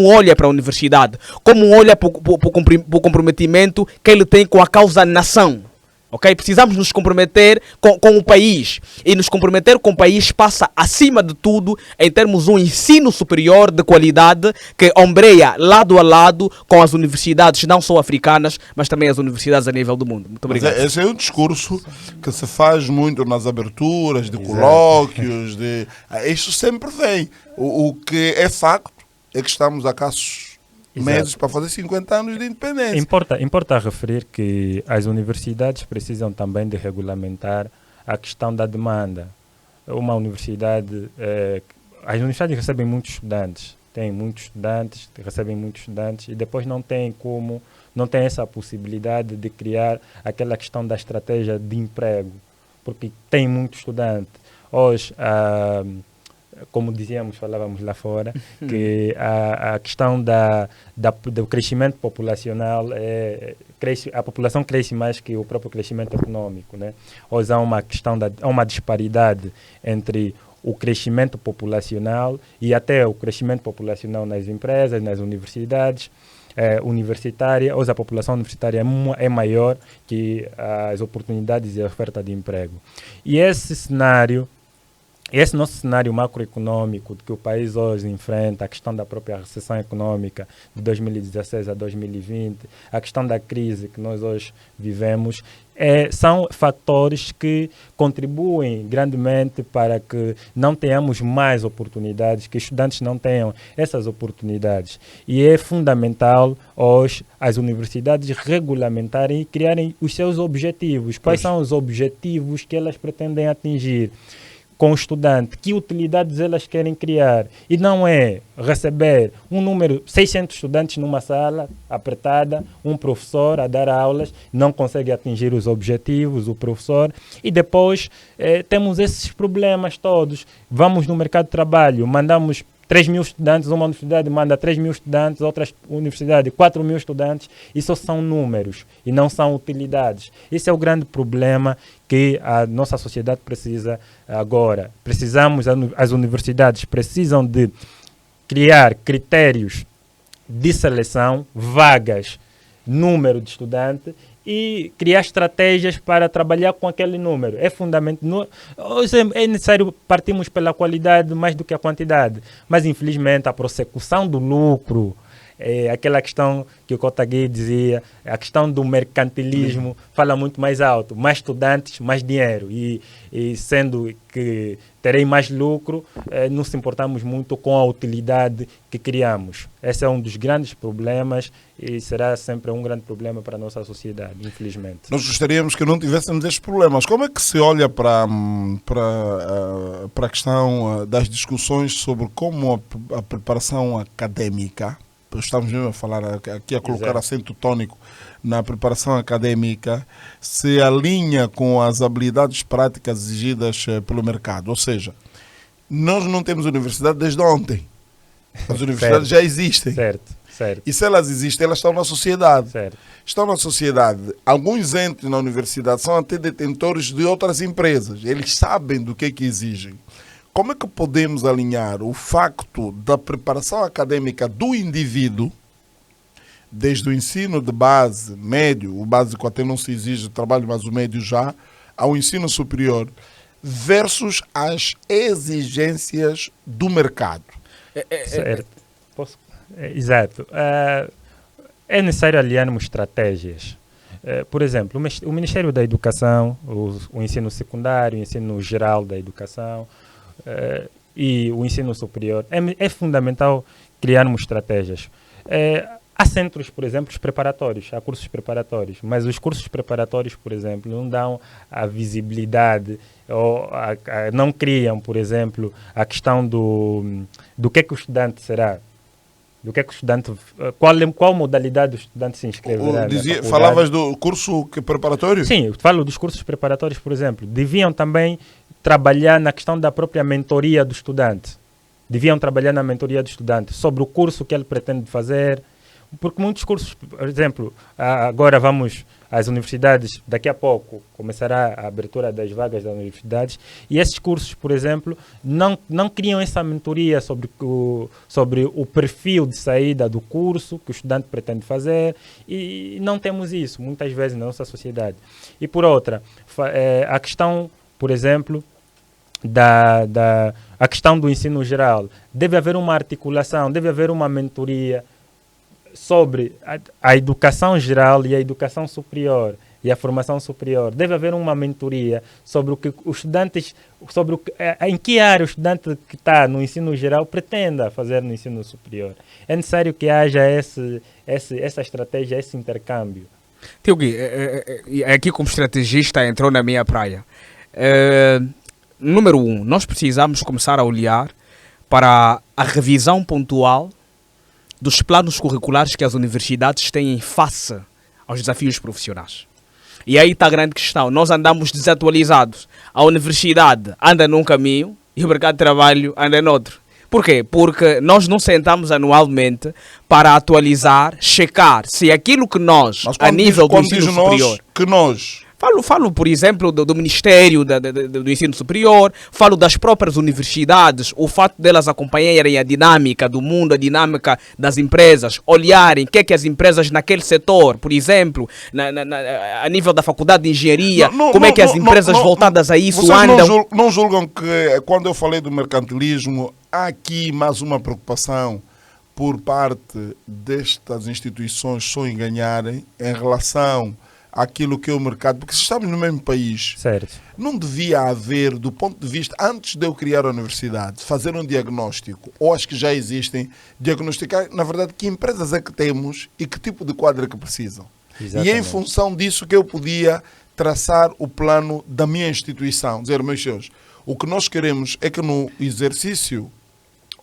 olha para a universidade, como olha para o comprometimento que ele tem com a causa nação. Okay? Precisamos nos comprometer com o país. E nos comprometer com o país passa, acima de tudo, em termos de um ensino superior de qualidade que ombreia lado a lado com as universidades, não só africanas, mas também as universidades a nível do mundo. Muito obrigado. Esse é um discurso que se faz muito nas aberturas de colóquios. Isso sempre vem. O que é facto é que estamos a casos meses para fazer 50 anos de independência. Importa referir que as universidades precisam também de regulamentar a questão da demanda. Uma universidade, as universidades recebem muitos estudantes, recebem muitos estudantes e depois não tem essa possibilidade de criar aquela questão da estratégia de emprego, porque tem muito estudante. Hoje, como falávamos lá fora, que a questão do crescimento populacional, a população cresce mais que o próprio crescimento econômico, né? Hoje há uma disparidade entre o crescimento populacional e até o crescimento populacional nas empresas, nas universidades universitárias. Hoje a população universitária é maior que as oportunidades e a oferta de emprego. E esse nosso cenário macroeconômico que o país hoje enfrenta, a questão da própria recessão econômica de 2016 a 2020, a questão da crise que nós hoje vivemos, são fatores que contribuem grandemente para que não tenhamos mais oportunidades, que estudantes não tenham essas oportunidades. E é fundamental hoje as universidades regulamentarem e criarem os seus objetivos. Quais são os objetivos que elas pretendem atingir com o estudante, que utilidades elas querem criar, e não é receber 600 estudantes numa sala apertada, um professor a dar aulas, não consegue atingir os objetivos, o professor, e depois temos esses problemas todos. Vamos no mercado de trabalho, mandamos 3.000 estudantes, uma universidade manda 3.000 estudantes, outra universidade 4.000 estudantes, e só são números e não são utilidades. Esse é o grande problema que a nossa sociedade precisa agora. As universidades precisam de criar critérios de seleção, vagas, número de estudantes, e criar estratégias para trabalhar com aquele número. É fundamental. É necessário partirmos pela qualidade mais do que a quantidade. Mas, infelizmente, a prossecução do lucro é aquela questão que o Kotagui dizia, a questão do mercantilismo fala muito mais alto, mais estudantes, mais dinheiro, e sendo que terei mais lucro, não se importamos muito com a utilidade que criamos. Esse é um dos grandes problemas e será sempre um grande problema para a nossa sociedade, infelizmente. Nós gostaríamos que não tivéssemos estes problemas. Como é que se olha para a questão das discussões sobre como a preparação académica, estamos mesmo a falar aqui, a colocar Exato. acento tónico na preparação académica, se alinha com as habilidades práticas exigidas pelo mercado? Ou seja, nós não temos universidade desde ontem. As universidades já existem. Certo, certo. E se elas existem, elas estão na sociedade. Certo. Estão na sociedade. Alguns entes na universidade são até detentores de outras empresas. Eles sabem do que exigem. Como é que podemos alinhar o facto da preparação académica do indivíduo, desde o ensino de base, médio, o básico até não se exige trabalho, mas o médio já, ao ensino superior, versus as exigências do mercado? Certo. Exato. É necessário aliarmos estratégias. Por exemplo, o Ministério da Educação, o ensino secundário, o ensino geral da educação e o ensino superior, é fundamental criarmos estratégias. Há centros, por exemplo, preparatórios, há cursos preparatórios, mas os cursos preparatórios, por exemplo, não dão a visibilidade ou não criam, por exemplo, a questão do que é que o estudante será, do que é que o estudante, qual modalidade o estudante se inscreverá. Falavas do curso preparatório? Sim, eu falo dos cursos preparatórios, por exemplo. Deviam também trabalhar na questão da própria mentoria do estudante. Deviam trabalhar na mentoria do estudante sobre o curso que ele pretende fazer. Porque muitos cursos, por exemplo, agora às universidades, daqui a pouco começará a abertura das vagas das universidades, e esses cursos, por exemplo, não criam essa mentoria sobre o perfil de saída do curso que o estudante pretende fazer, e não temos isso, muitas vezes, na nossa sociedade. E por outra, a questão, por exemplo, a questão do ensino geral, deve haver uma articulação, deve haver uma mentoria sobre a educação geral e a educação superior e a formação superior. Deve haver uma mentoria sobre o que os estudantes, em que área o estudante que está no ensino geral pretenda fazer no ensino superior. É necessário que haja essa estratégia, esse intercâmbio. Tio Gui, aqui como estrategista entrou na minha praia. Número 1, nós precisamos começar a olhar para a revisão pontual dos planos curriculares que as universidades têm face aos desafios profissionais. E aí está a grande questão. Nós andamos desatualizados. A universidade anda num caminho e o mercado de trabalho anda noutro. Por quê? Porque nós não sentamos anualmente para atualizar, checar se aquilo que nós, a nível do ensino superior... Falo, por exemplo, do Ministério do Ensino Superior, falo das próprias universidades, o fato delas acompanharem a dinâmica do mundo, a dinâmica das empresas, olharem o que é que as empresas naquele setor, por exemplo, a nível da faculdade de engenharia, como é que as empresas voltadas a isso andam. Não julgam que, quando eu falei do mercantilismo, há aqui mais uma preocupação por parte destas instituições só em ganharem em relação aquilo que é o mercado, porque se estamos no mesmo país, certo, não devia haver, do ponto de vista, antes de eu criar a universidade, fazer um diagnóstico, ou acho que já existem, diagnosticar, na verdade, que empresas é que temos e que tipo de quadro é que precisam. Exatamente. E é em função disso que eu podia traçar o plano da minha instituição, dizer, meus senhores, o que nós queremos é que no exercício,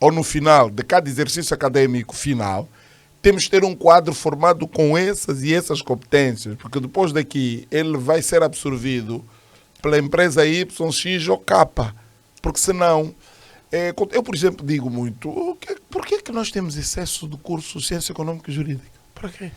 ou no final de cada exercício acadêmico final, temos que ter um quadro formado com essas e essas competências, porque depois daqui ele vai ser absorvido pela empresa Y, X ou K. Porque senão, eu por exemplo digo muito, por que nós temos excesso de curso de Ciência Econômica e Jurídica? Para quê?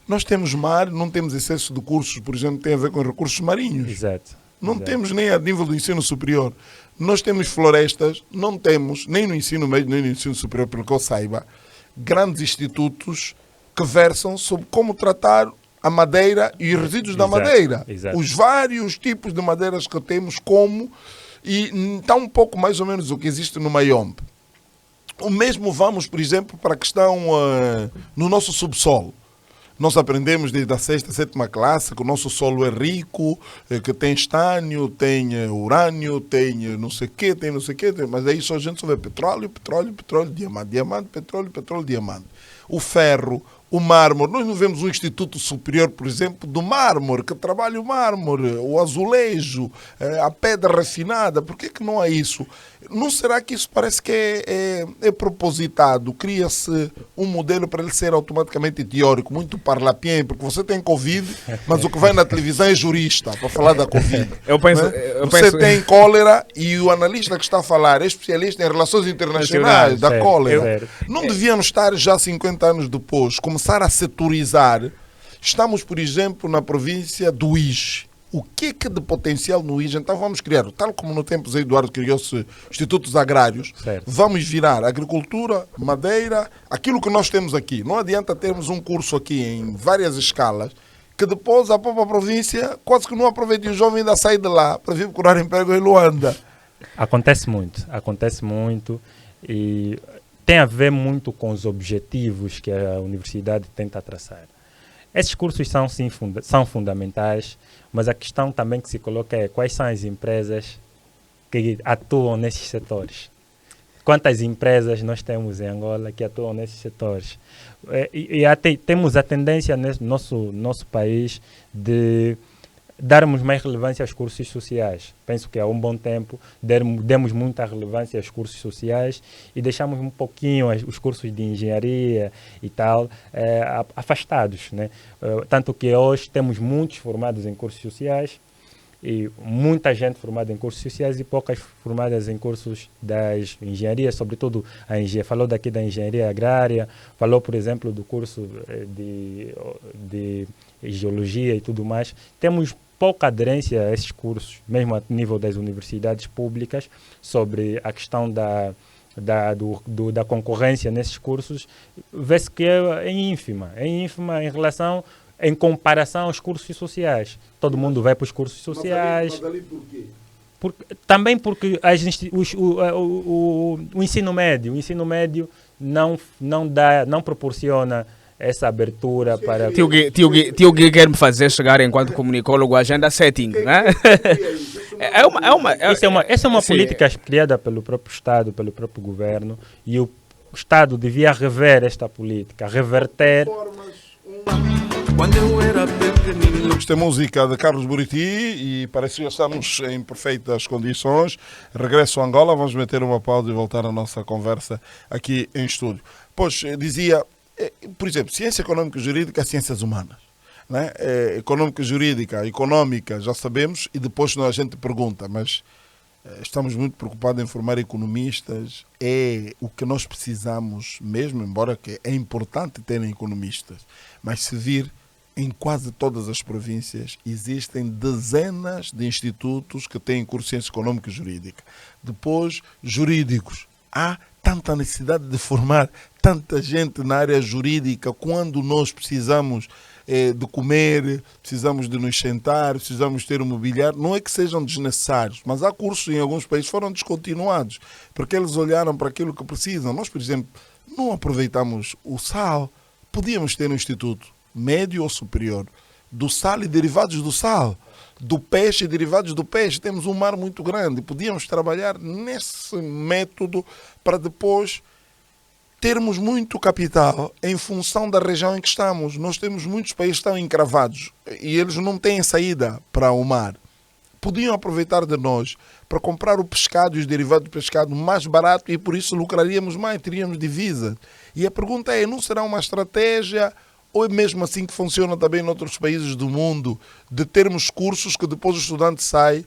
Nós temos mar, não temos excesso de cursos, por exemplo, que tem a ver com recursos marinhos. Exato. Não temos nem a nível do ensino superior. Nós temos florestas, não temos, nem no ensino médio, nem no ensino superior, pelo que eu saiba, grandes institutos que versam sobre como tratar a madeira e os resíduos da madeira. Exato. Os vários tipos de madeiras que temos, e está um pouco mais ou menos o que existe no MAIOMP. O mesmo vamos, por exemplo, para a questão no nosso subsolo. Nós aprendemos desde a 6ª, 7ª classe que o nosso solo é rico, que tem estânio, tem urânio, tem não sei o quê, mas aí só a gente só vê petróleo, diamante, diamante, petróleo, diamante. O ferro, o mármore, nós não vemos um Instituto Superior, por exemplo, do mármore, que trabalha o mármore, o azulejo, a pedra refinada. Por que não há isso? Não será que isso parece que é propositado? Cria-se um modelo para ele ser automaticamente teórico, muito parlapien, porque você tem Covid, mas o que vai na televisão é jurista, para falar da Covid. Você tem cólera e o analista que está a falar é especialista em relações internacionais da cólera. Não devíamos estar já 50 anos depois, começar a setorizar. Estamos, por exemplo, na província do Ige. O que é que de potencial no Ige? Então vamos criar, tal como no tempo Zé Eduardo criou-se institutos agrários, vamos virar agricultura, madeira, aquilo que nós temos aqui. Não adianta termos um curso aqui em várias escalas, que depois a própria província quase que não aproveita e o jovem ainda sai de lá para vir procurar emprego em Luanda. Acontece muito e tem a ver muito com os objetivos que a universidade tenta traçar. Esses cursos são, sim, são fundamentais, mas a questão também que se coloca é quais são as empresas que atuam nesses setores. Quantas empresas nós temos em Angola que atuam nesses setores? Temos a tendência no nosso país de darmos mais relevância aos cursos sociais. Penso que há um bom tempo demos muita relevância aos cursos sociais e deixamos um pouquinho os cursos de engenharia e tal afastados, né? Tanto que hoje temos muitos formados em cursos sociais e muita gente formada em cursos sociais e poucas formadas em cursos das engenharias, sobretudo a engenharia. Falou daqui da engenharia agrária, falou, por exemplo, do curso de geologia e tudo mais. Temos pouca aderência a esses cursos, mesmo a nível das universidades públicas, sobre a questão da concorrência nesses cursos. Vê-se que é ínfima em comparação aos cursos sociais. Todo mundo vai para os cursos sociais. Mas ali por quê? Também porque o ensino médio não proporciona essa abertura para... Tio Gui quer me fazer chegar enquanto comunicólogo a agenda setting, né? Essa é uma política criada pelo próprio Estado, pelo próprio governo, e o Estado devia rever esta política, reverter... Esta é música de Carlos Buriti e parece que já estamos em perfeitas condições. Regresso a Angola, vamos meter uma pausa e voltar à nossa conversa aqui em estúdio. Pois, dizia, por exemplo, ciência econômica e jurídica, ciências humanas. Né? Econômica e jurídica, econômica, já sabemos, e depois a gente pergunta, mas estamos muito preocupados em formar economistas. É o que nós precisamos mesmo, embora que é importante terem economistas, mas se vir em quase todas as províncias existem dezenas de institutos que têm curso de ciência econômica e jurídica. Depois, jurídicos. Há tanta necessidade de formar tanta gente na área jurídica quando nós precisamos de comer, precisamos de nos sentar, precisamos ter um mobiliário. Não é que sejam desnecessários, mas há cursos em alguns países que foram descontinuados porque eles olharam para aquilo que precisam. Nós, por exemplo, não aproveitamos o sal. Podíamos ter um instituto médio ou superior do sal e derivados do sal, do peixe e derivados do peixe. Temos um mar muito grande. Podíamos trabalhar nesse método para depois termos muito capital em função da região em que estamos. Nós temos muitos países que estão encravados e eles não têm saída para o mar. Podiam aproveitar de nós para comprar o pescado e os derivados do pescado mais barato e por isso lucraríamos mais, teríamos divisa. E a pergunta é, não será uma estratégia ou é mesmo assim que funciona também em outros países do mundo, de termos cursos que depois o estudante sai,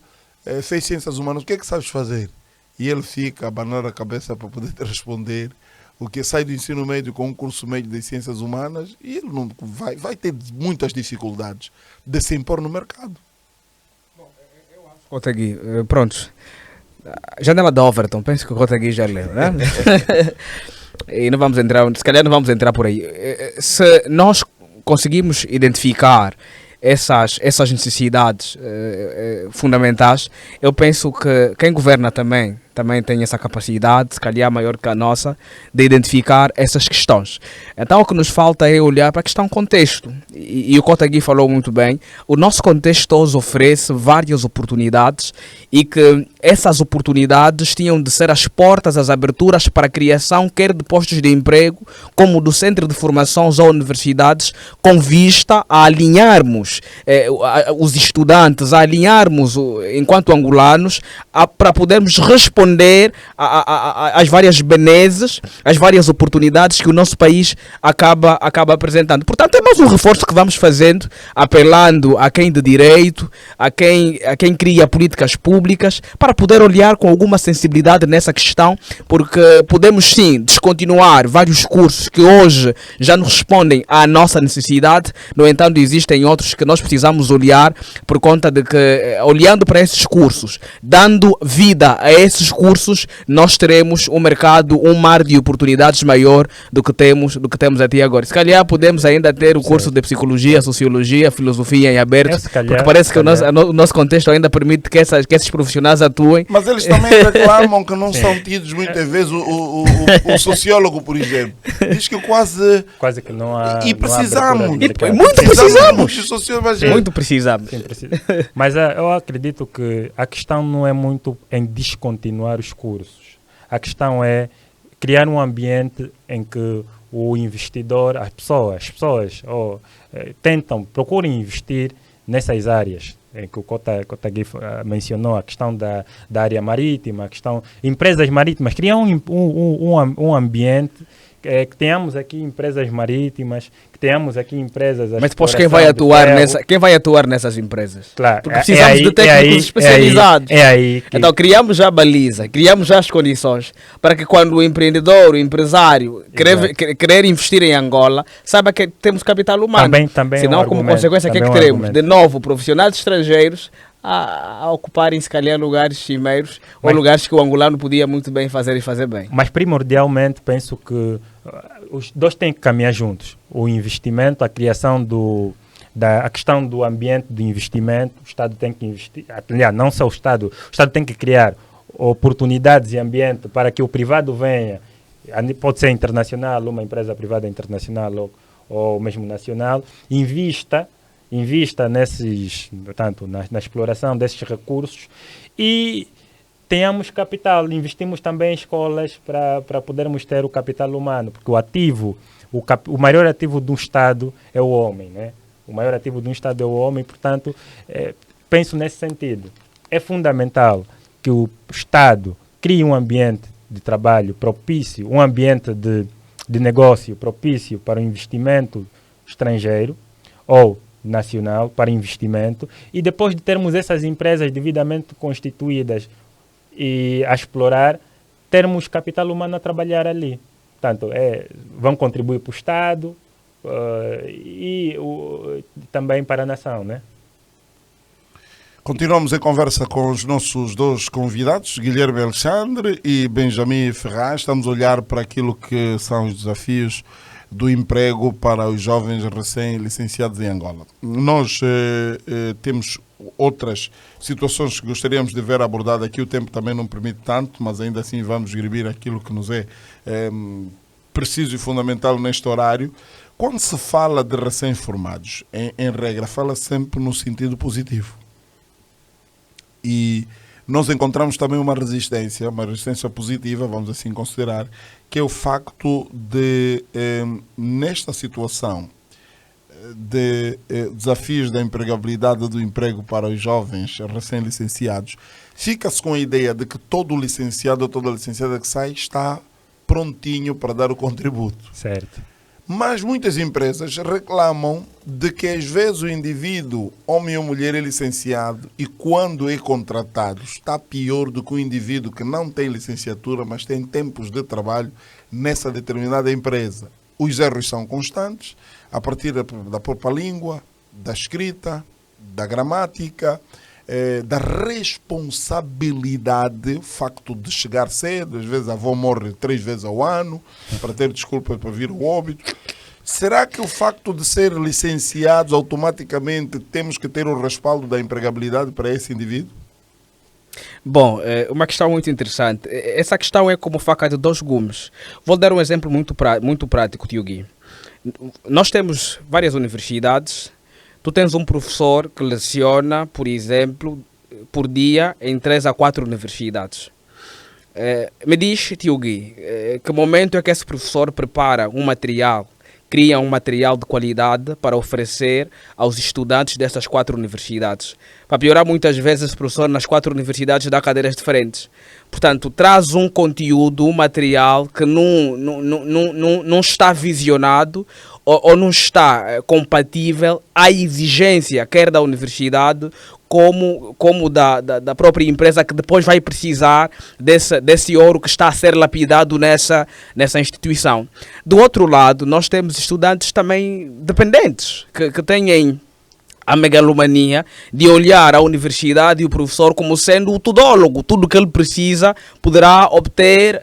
fez ciências humanas, o que é que sabes fazer? E ele fica a abanar a cabeça para poder te responder. O que sai do ensino médio com um curso médio de ciências humanas, e ele não vai ter muitas dificuldades de se impor no mercado. Rotagui, pronto. Janela de Overton, penso que o Rotagui já leu, né? E não vamos entrar, se calhar não vamos entrar por aí. Se nós conseguimos identificar essas necessidades fundamentais, eu penso que quem governa também também tem essa capacidade, se calhar maior que a nossa, de identificar essas questões. Então o que nos falta é olhar para a questão contexto. E o Cota Gui falou muito bem, o nosso contexto hoje oferece várias oportunidades e que essas oportunidades tinham de ser as portas, as aberturas para a criação quer de postos de emprego, como do centro de formações ou universidades, com vista a alinharmos os estudantes, a alinharmos enquanto angolanos, para podermos responder às várias benesses, às várias oportunidades que o nosso país acaba apresentando. Portanto, é mais um reforço que vamos fazendo, apelando a quem de direito, a quem cria políticas públicas, para poder olhar com alguma sensibilidade nessa questão, porque podemos sim descontinuar vários cursos que hoje já não respondem à nossa necessidade. No entanto, existem outros que nós precisamos olhar, por conta de que, olhando para esses cursos, dando vida a esses cursos, nós teremos um mercado, um mar de oportunidades maior do que temos até agora. Se calhar podemos ainda ter o curso de psicologia, sociologia, filosofia em aberto, porque parece que o nosso contexto ainda permite que esses profissionais atuem. Mas eles também reclamam que não são tidos muitas vezes. O sociólogo, por exemplo, diz que quase que não há. E precisamos. Muito precisamos. Muito precisamos. Mas eu acredito que a questão não é muito em descontinuar os cursos. A questão é criar um ambiente em que o investidor, as pessoas procuram investir nessas áreas em que o Cota Gui mencionou, a questão da área marítima, a questão empresas marítimas, criar um ambiente que tenhamos aqui empresas marítimas, que tenhamos aqui empresas... Mas depois quem vai atuar nessas empresas? Claro, porque precisamos de técnicos especializados. Então criamos já a baliza, criamos já as condições para que quando o empreendedor, o empresário querer investir em Angola, saiba que temos capital humano. Também senão, como consequência, o que é que teremos? De novo, profissionais estrangeiros a ocuparem, se calhar, lugares cimeiros ou lugares que o angolano podia muito bem fazer e fazer bem. Mas, primordialmente, penso que os dois têm que caminhar juntos. O investimento, a criação a questão do ambiente do investimento, o Estado tem que investir, aliás, não só o Estado tem que criar oportunidades e ambiente para que o privado venha, pode ser internacional, uma empresa privada internacional ou mesmo nacional, invista na exploração desses recursos e tenhamos capital. Investimos também em escolas para podermos ter o capital humano, porque o maior ativo de um Estado é o homem, né? O maior ativo de um Estado é o homem, portanto, penso nesse sentido. É fundamental que o Estado crie um ambiente de trabalho propício, um ambiente de negócio propício para o investimento estrangeiro ou nacional para investimento, e depois de termos essas empresas devidamente constituídas e a explorar, termos capital humano a trabalhar ali. Portanto, vão contribuir para o Estado e também para a nação, né? Continuamos em conversa com os nossos dois convidados, Guilherme Alexandre e Benjamin Ferraz. Estamos a olhar para aquilo que são os desafios do emprego para os jovens recém-licenciados em Angola. Nós temos outras situações que gostaríamos de ver abordadas aqui, o tempo também não permite tanto, mas ainda assim vamos esgrimir aquilo que nos é preciso e fundamental neste horário. Quando se fala de recém-formados, em regra, fala sempre no sentido positivo. E nós encontramos também uma resistência positiva, vamos assim considerar, que é o facto de, nesta situação de desafios da empregabilidade do emprego para os jovens recém-licenciados, fica-se com a ideia de que todo licenciado ou toda licenciada que sai está prontinho para dar o contributo. Certo. Mas muitas empresas reclamam de que às vezes o indivíduo, homem ou mulher, é licenciado e quando é contratado está pior do que o indivíduo que não tem licenciatura, mas tem tempos de trabalho nessa determinada empresa. Os erros são constantes, a partir da própria língua, da escrita, da gramática, da responsabilidade, o facto de chegar cedo, às vezes a avó morre 3 vezes ao ano, para ter desculpas para vir ao óbito. Será que o facto de ser licenciados, automaticamente temos que ter o respaldo da empregabilidade para esse indivíduo? Bom, uma questão muito interessante. Essa questão é como faca de dois gumes. Vou dar um exemplo muito prático, Tio Gui. Nós temos várias universidades. Tu tens um professor que leciona, por exemplo, por dia em 3 a 4 universidades. Me diz, Tio Gui, que momento é que esse professor prepara um material, cria um material de qualidade para oferecer aos estudantes dessas 4 universidades? Para piorar, muitas vezes esse professor nas 4 universidades dá cadeiras diferentes. Portanto, traz um conteúdo, um material que não está visionado ou não está compatível à exigência, quer da universidade, como da própria empresa, que depois vai precisar desse ouro que está a ser lapidado nessa instituição. Do outro lado, nós temos estudantes também dependentes, que têm a megalomania de olhar a universidade e o professor como sendo o tudólogo. Tudo que ele precisa poderá obter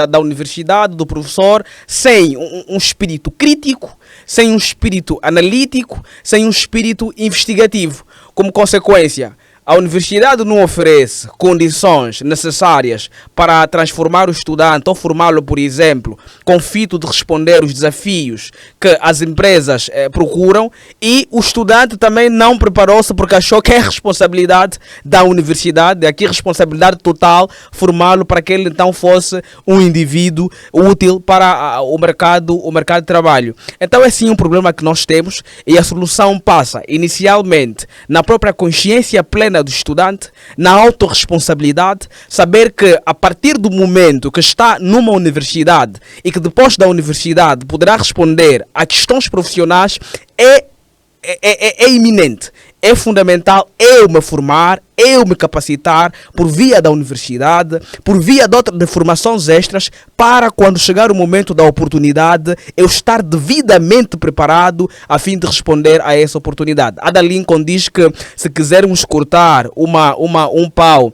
da universidade, do professor, sem um espírito crítico, sem um espírito analítico, sem um espírito investigativo. Como consequência, a universidade não oferece condições necessárias para transformar o estudante ou formá-lo, por exemplo, com fito de responder os desafios que as empresas procuram, e o estudante também não preparou-se porque achou que é responsabilidade da universidade, aqui responsabilidade total, formá-lo para que ele então fosse um indivíduo útil para o mercado de trabalho. Então é sim um problema que nós temos, e a solução passa inicialmente na própria consciência plena do estudante, na autorresponsabilidade, saber que a partir do momento que está numa universidade e que depois da universidade poderá responder a questões profissionais, é iminente, é fundamental eu me formar, eu me capacitar por via da universidade, por via de formações extras, para quando chegar o momento da oportunidade, eu estar devidamente preparado a fim de responder a essa oportunidade. Ada Lincoln diz que se quisermos cortar um pau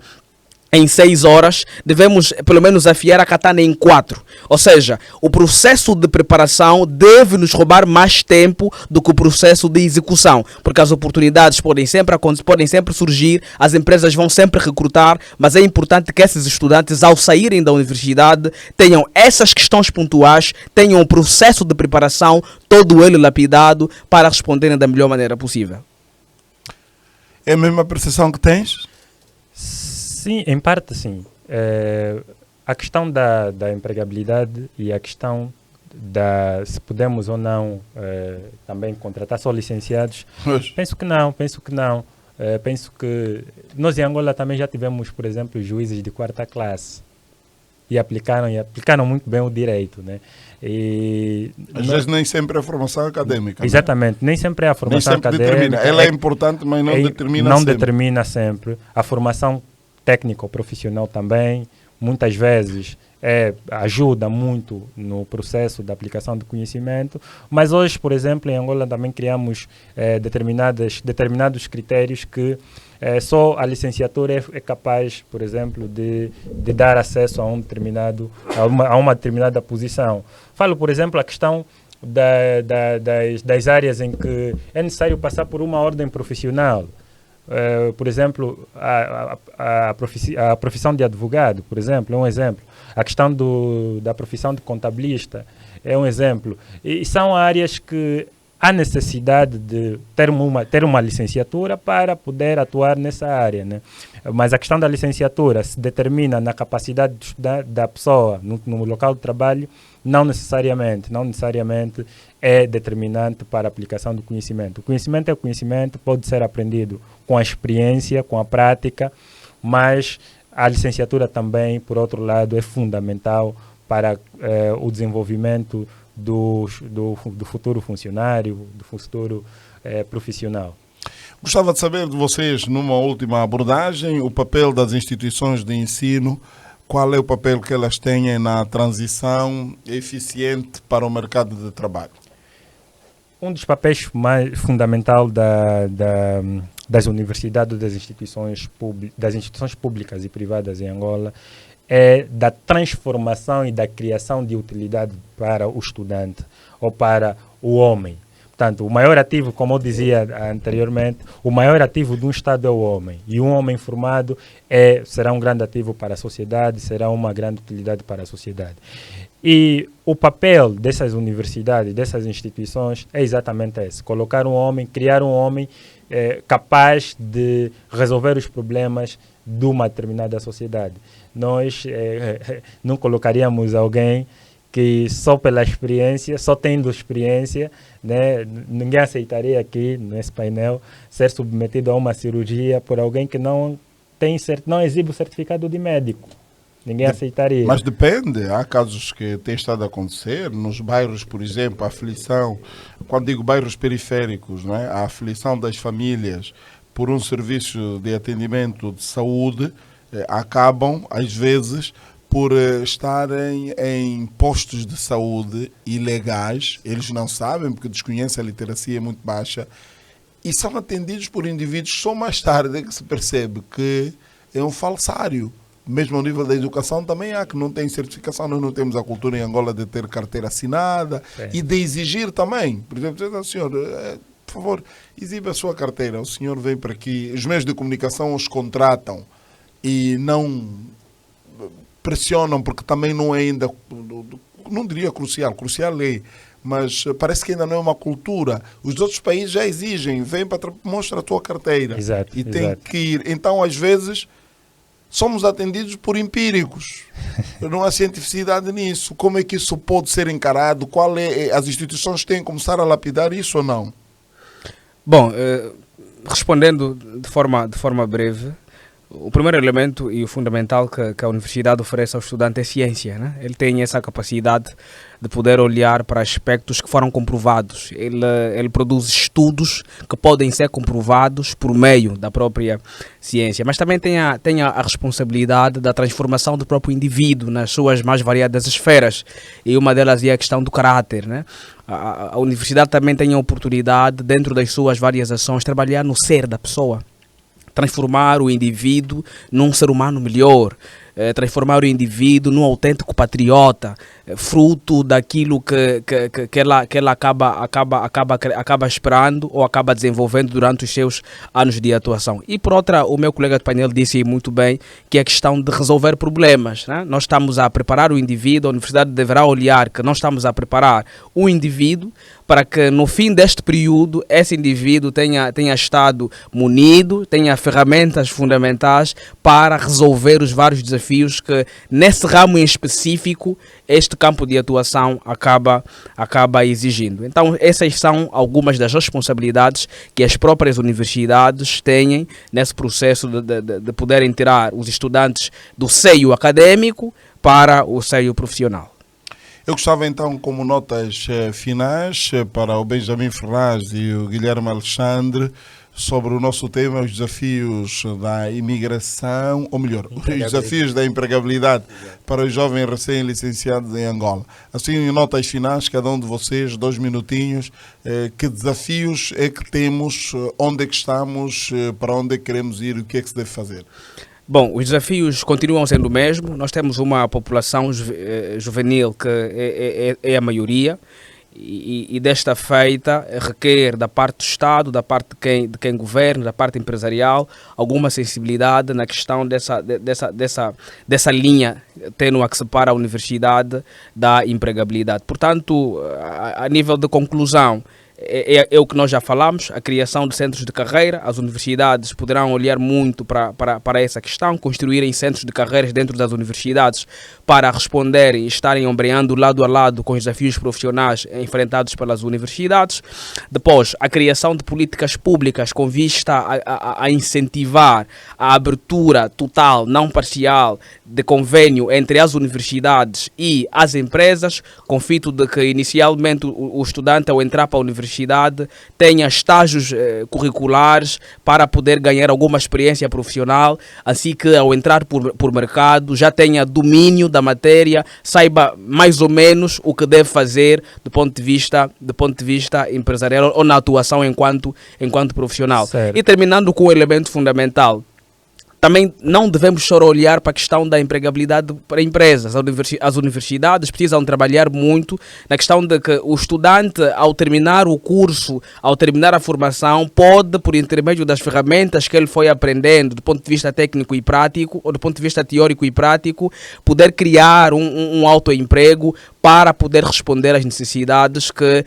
em 6 horas, devemos pelo menos afiar a katana em 4. Ou seja, o processo de preparação deve nos roubar mais tempo do que o processo de execução, porque as oportunidades podem sempre surgir, as empresas vão sempre recrutar, mas é importante que esses estudantes, ao saírem da universidade, tenham essas questões pontuais, tenham um processo de preparação, todo ele lapidado, para responderem da melhor maneira possível. É a mesma percepção que tens? Sim, em parte sim. A questão da empregabilidade e a questão se podemos ou não também contratar só licenciados, penso que não. Penso que nós em Angola também já tivemos, por exemplo, juízes de 4ª classe e aplicaram muito bem o direito, né? Às vezes nem sempre é a formação académica. Exatamente, nem sempre é a formação académica. Determina. Ela é importante, mas não determina não sempre. Determina sempre. A formação técnica ou profissional também, muitas vezes, ajuda muito no processo da aplicação do conhecimento, mas hoje, por exemplo, em Angola também criamos determinados critérios que só a licenciatura é capaz, por exemplo, de dar acesso a uma determinada posição. Falo, por exemplo, a questão das áreas em que é necessário passar por uma ordem profissional. Por exemplo, a profissão de advogado, por exemplo, é um exemplo. A questão da profissão de contabilista é um exemplo. E são áreas que há necessidade de ter uma licenciatura para poder atuar nessa área, né? Mas a questão da licenciatura se determina na capacidade de estudar da pessoa no local de trabalho, não necessariamente é determinante para a aplicação do conhecimento. O conhecimento é conhecimento, pode ser aprendido com a experiência, com a prática, mas a licenciatura também, por outro lado, é fundamental para o desenvolvimento do futuro funcionário, do futuro profissional. Gostava de saber de vocês, numa última abordagem, o papel das instituições de ensino. Qual é o papel que elas têm na transição eficiente para o mercado de trabalho? Um dos papéis mais fundamental das universidades, das instituições públicas e privadas em Angola, é da transformação e da criação de utilidade para o estudante ou para o homem. Portanto, o maior ativo, como eu dizia anteriormente, o maior ativo de um Estado é o homem. E um homem formado será um grande ativo para a sociedade, será uma grande utilidade para a sociedade. E o papel dessas universidades, dessas instituições, é exatamente esse: colocar um homem, criar um homem capaz de resolver os problemas de uma determinada sociedade. Nós não colocaríamos alguém que só pela experiência, só tendo experiência, né, ninguém aceitaria aqui nesse painel ser submetido a uma cirurgia por alguém que não exibe o certificado de médico. Ninguém aceitaria. Mas depende, há casos que têm estado a acontecer, nos bairros, por exemplo, a aflição, quando digo bairros periféricos, não é? A aflição das famílias por um serviço de atendimento de saúde, acabam, às vezes, por estarem em postos de saúde ilegais, eles não sabem, porque desconhecem a literacia muito baixa, e são atendidos por indivíduos só mais tarde que se percebe que é um falsário. Mesmo ao nível da educação também há que não tem certificação, nós não temos a cultura em Angola de ter carteira assinada e de exigir também. Por exemplo, dizer, senhor, por favor, exiba a sua carteira, o senhor vem para aqui, os meios de comunicação os contratam e não pressionam, porque também não é ainda, não diria crucial é, mas parece que ainda não é uma cultura. Os outros países já exigem, vem para mostra a tua carteira. Exato, e tem que ir. Então, às vezes, somos atendidos por empíricos. Não há cientificidade nisso. Como é que isso pode ser encarado? As instituições têm que começar a lapidar isso ou não? Bom, respondendo de forma breve, o primeiro elemento e o fundamental que a universidade oferece ao estudante é ciência, né? Ele tem essa capacidade de poder olhar para aspectos que foram comprovados. Ele produz estudos que podem ser comprovados por meio da própria ciência, mas também tem a responsabilidade da transformação do próprio indivíduo nas suas mais variadas esferas, e uma delas é a questão do caráter, né? A universidade também tem a oportunidade, dentro das suas várias ações, trabalhar no ser da pessoa, transformar o indivíduo num ser humano melhor, transformar o indivíduo num autêntico patriota, fruto daquilo que ela acaba esperando ou acaba desenvolvendo durante os seus anos de atuação. E por outra, o meu colega de painel disse muito bem que é a questão de resolver problemas, né? Nós estamos a preparar o indivíduo, a universidade deverá olhar que nós estamos a preparar o indivíduo para que no fim deste período esse indivíduo tenha estado munido, tenha ferramentas fundamentais para resolver os vários desafios que nesse ramo em específico este campo de atuação acaba exigindo. Então essas são algumas das responsabilidades que as próprias universidades têm nesse processo de poderem tirar os estudantes do seio acadêmico para o seio profissional. Eu gostava então, como notas finais, para o Benjamin Ferraz e o Guilherme Alexandre, sobre o nosso tema, os desafios da imigração, ou melhor, os desafios da empregabilidade para os jovens recém-licenciados em Angola. Assim, em notas finais, cada um de vocês, 2 minutinhos, que desafios é que temos, onde é que estamos, para onde é que queremos ir, o que é que se deve fazer? Bom, os desafios continuam sendo o mesmo. Nós temos uma população juvenil que é a maioria e desta feita requer da parte do Estado, da parte de quem governa, da parte empresarial, alguma sensibilidade na questão dessa linha tênue que separa a universidade da empregabilidade. Portanto, a nível de conclusão, é o que nós já falamos, a criação de centros de carreira. As universidades poderão olhar muito para essa questão, construírem centros de carreiras dentro das universidades para responderem e estarem ombreando lado a lado com os desafios profissionais enfrentados pelas universidades. Depois, a criação de políticas públicas com vista a incentivar a abertura total, não parcial, de convênio entre as universidades e as empresas, com o fito de que inicialmente o estudante, ao entrar para a universidade, tenha estágios curriculares para poder ganhar alguma experiência profissional, assim que ao entrar por mercado já tenha domínio da matéria, saiba mais ou menos o que deve fazer do ponto de vista empresarial ou na atuação enquanto profissional. Certo. E terminando com o elemento fundamental, também não devemos só olhar para a questão da empregabilidade para empresas. As universidades precisam trabalhar muito na questão de que o estudante, ao terminar o curso, ao terminar a formação, pode, por intermédio das ferramentas que ele foi aprendendo do ponto de vista técnico e prático, ou do ponto de vista teórico e prático, poder criar um autoemprego para poder responder às necessidades que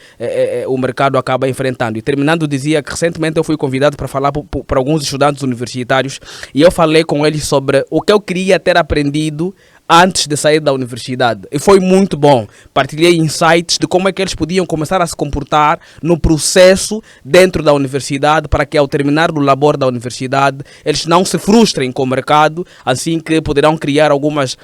o mercado acaba enfrentando. E terminando, dizia que recentemente eu fui convidado para falar para alguns estudantes universitários e eu falei com eles sobre o que eu queria ter aprendido antes de sair da universidade. E foi muito bom. Partilhei insights de como é que eles podiam começar a se comportar no processo dentro da universidade para que ao terminar do labor da universidade eles não se frustrem com o mercado, assim que poderão criar algumas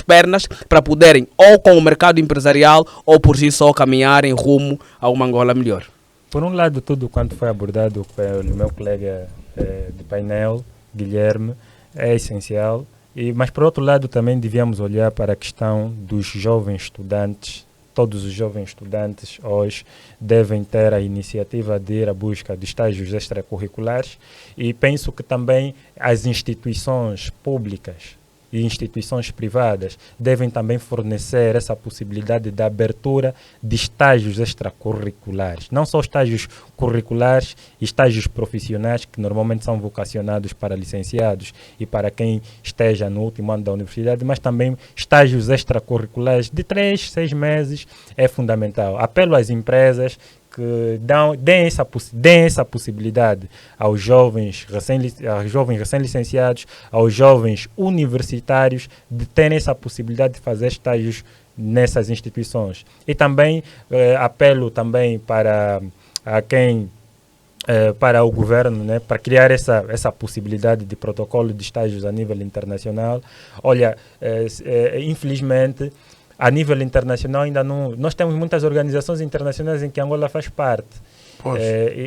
pernas para poderem ou com o mercado empresarial ou por si só caminharem rumo a uma Angola melhor. Por um lado, tudo quanto foi abordado pelo meu colega de painel, Guilherme, é essencial. Mas, por outro lado, também devíamos olhar para a questão dos jovens estudantes. Todos os jovens estudantes hoje devem ter a iniciativa de ir à busca de estágios extracurriculares e penso que também as instituições públicas e instituições privadas devem também fornecer essa possibilidade de abertura de estágios extracurriculares. Não só estágios curriculares e estágios profissionais, que normalmente são vocacionados para licenciados e para quem esteja no último ano da universidade, mas também estágios extracurriculares de 3, 6 meses é fundamental. Apelo às empresas que deem essa possibilidade aos jovens recém-licenciados, aos jovens universitários, de terem essa possibilidade de fazer estágios nessas instituições. E também apelo também para o governo, né, para criar essa possibilidade de protocolo de estágios a nível internacional. Olha, infelizmente, a nível internacional ainda não... Nós temos muitas organizações internacionais em que Angola faz parte.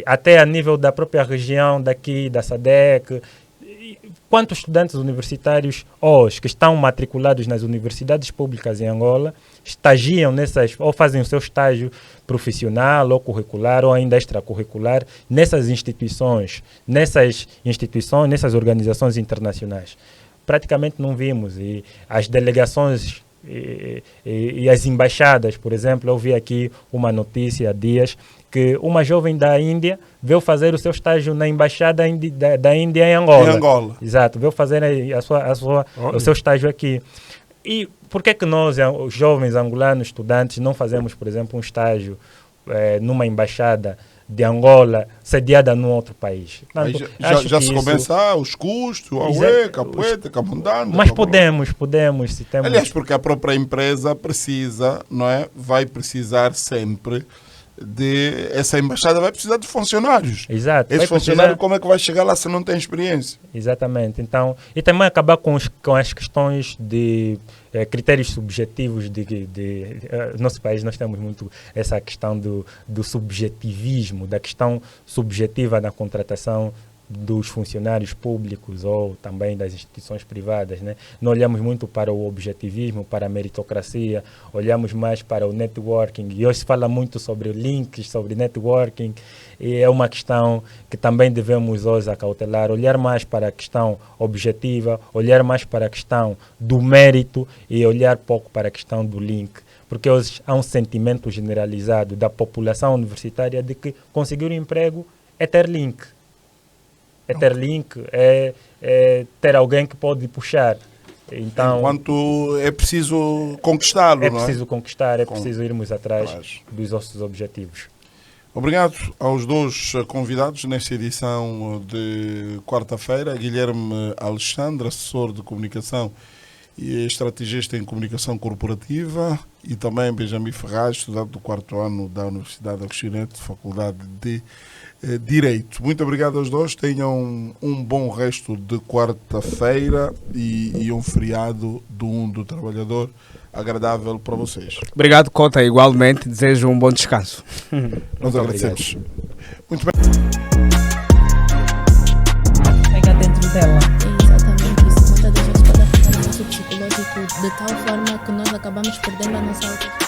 Até a nível da própria região daqui, da SADC. Quantos estudantes universitários hoje que estão matriculados nas universidades públicas em Angola estagiam ou fazem o seu estágio profissional ou curricular ou ainda extracurricular nessas instituições, nessas organizações internacionais? Praticamente não vimos. E as delegações e as embaixadas, por exemplo, eu vi aqui uma notícia há dias que uma jovem da Índia veio fazer o seu estágio na embaixada da Índia em Angola. Em Angola. Exato, veio fazer o seu estágio aqui. E por que nós, os jovens angolanos estudantes, não fazemos, por exemplo, um estágio numa embaixada de Angola sediada num outro país? Portanto, já se começa os custos, a Capoeira, Cabundano. Mas podemos. Se temos... Aliás, porque a própria empresa precisa, não é? Vai precisar sempre essa embaixada vai precisar de funcionários. Exato. Esse funcionário, como é que vai chegar lá se não tem experiência? Exatamente. Então, e também acabar com as questões de critérios subjetivos no nosso país. Nós temos muito essa questão do subjetivismo, da questão subjetiva na contratação dos funcionários públicos ou também das instituições privadas, né? Não olhamos muito para o objetivismo, para a meritocracia, olhamos mais para o networking. E hoje se fala muito sobre links, sobre networking, e é uma questão que também devemos hoje acautelar, olhar mais para a questão objetiva, olhar mais para a questão do mérito e olhar pouco para a questão do link. Porque hoje há um sentimento generalizado da população universitária de que conseguir um emprego é ter link. É ter link, é ter alguém que pode puxar. Então, enquanto é preciso conquistá-lo, é preciso conquistar, preciso irmos atrás dos nossos objetivos. Obrigado aos dois convidados nesta edição de quarta-feira. Guilherme Alexandre, assessor de comunicação e estrategista em comunicação corporativa, e também Benjamin Ferraz, estudante do 4º ano da Universidade Agostinete, Faculdade de Direito. Muito obrigado aos dois. Tenham um bom resto de quarta-feira e um feriado do trabalhador agradável para vocês. Obrigado, Cota. Igualmente, desejo um bom descanso. Nós agradecemos. Muito bem. Pega dentro dela. É exatamente isso. Muitas das vezes pode afetar o nosso psicológico de tal forma que nós acabamos perdendo a nossa autoestima.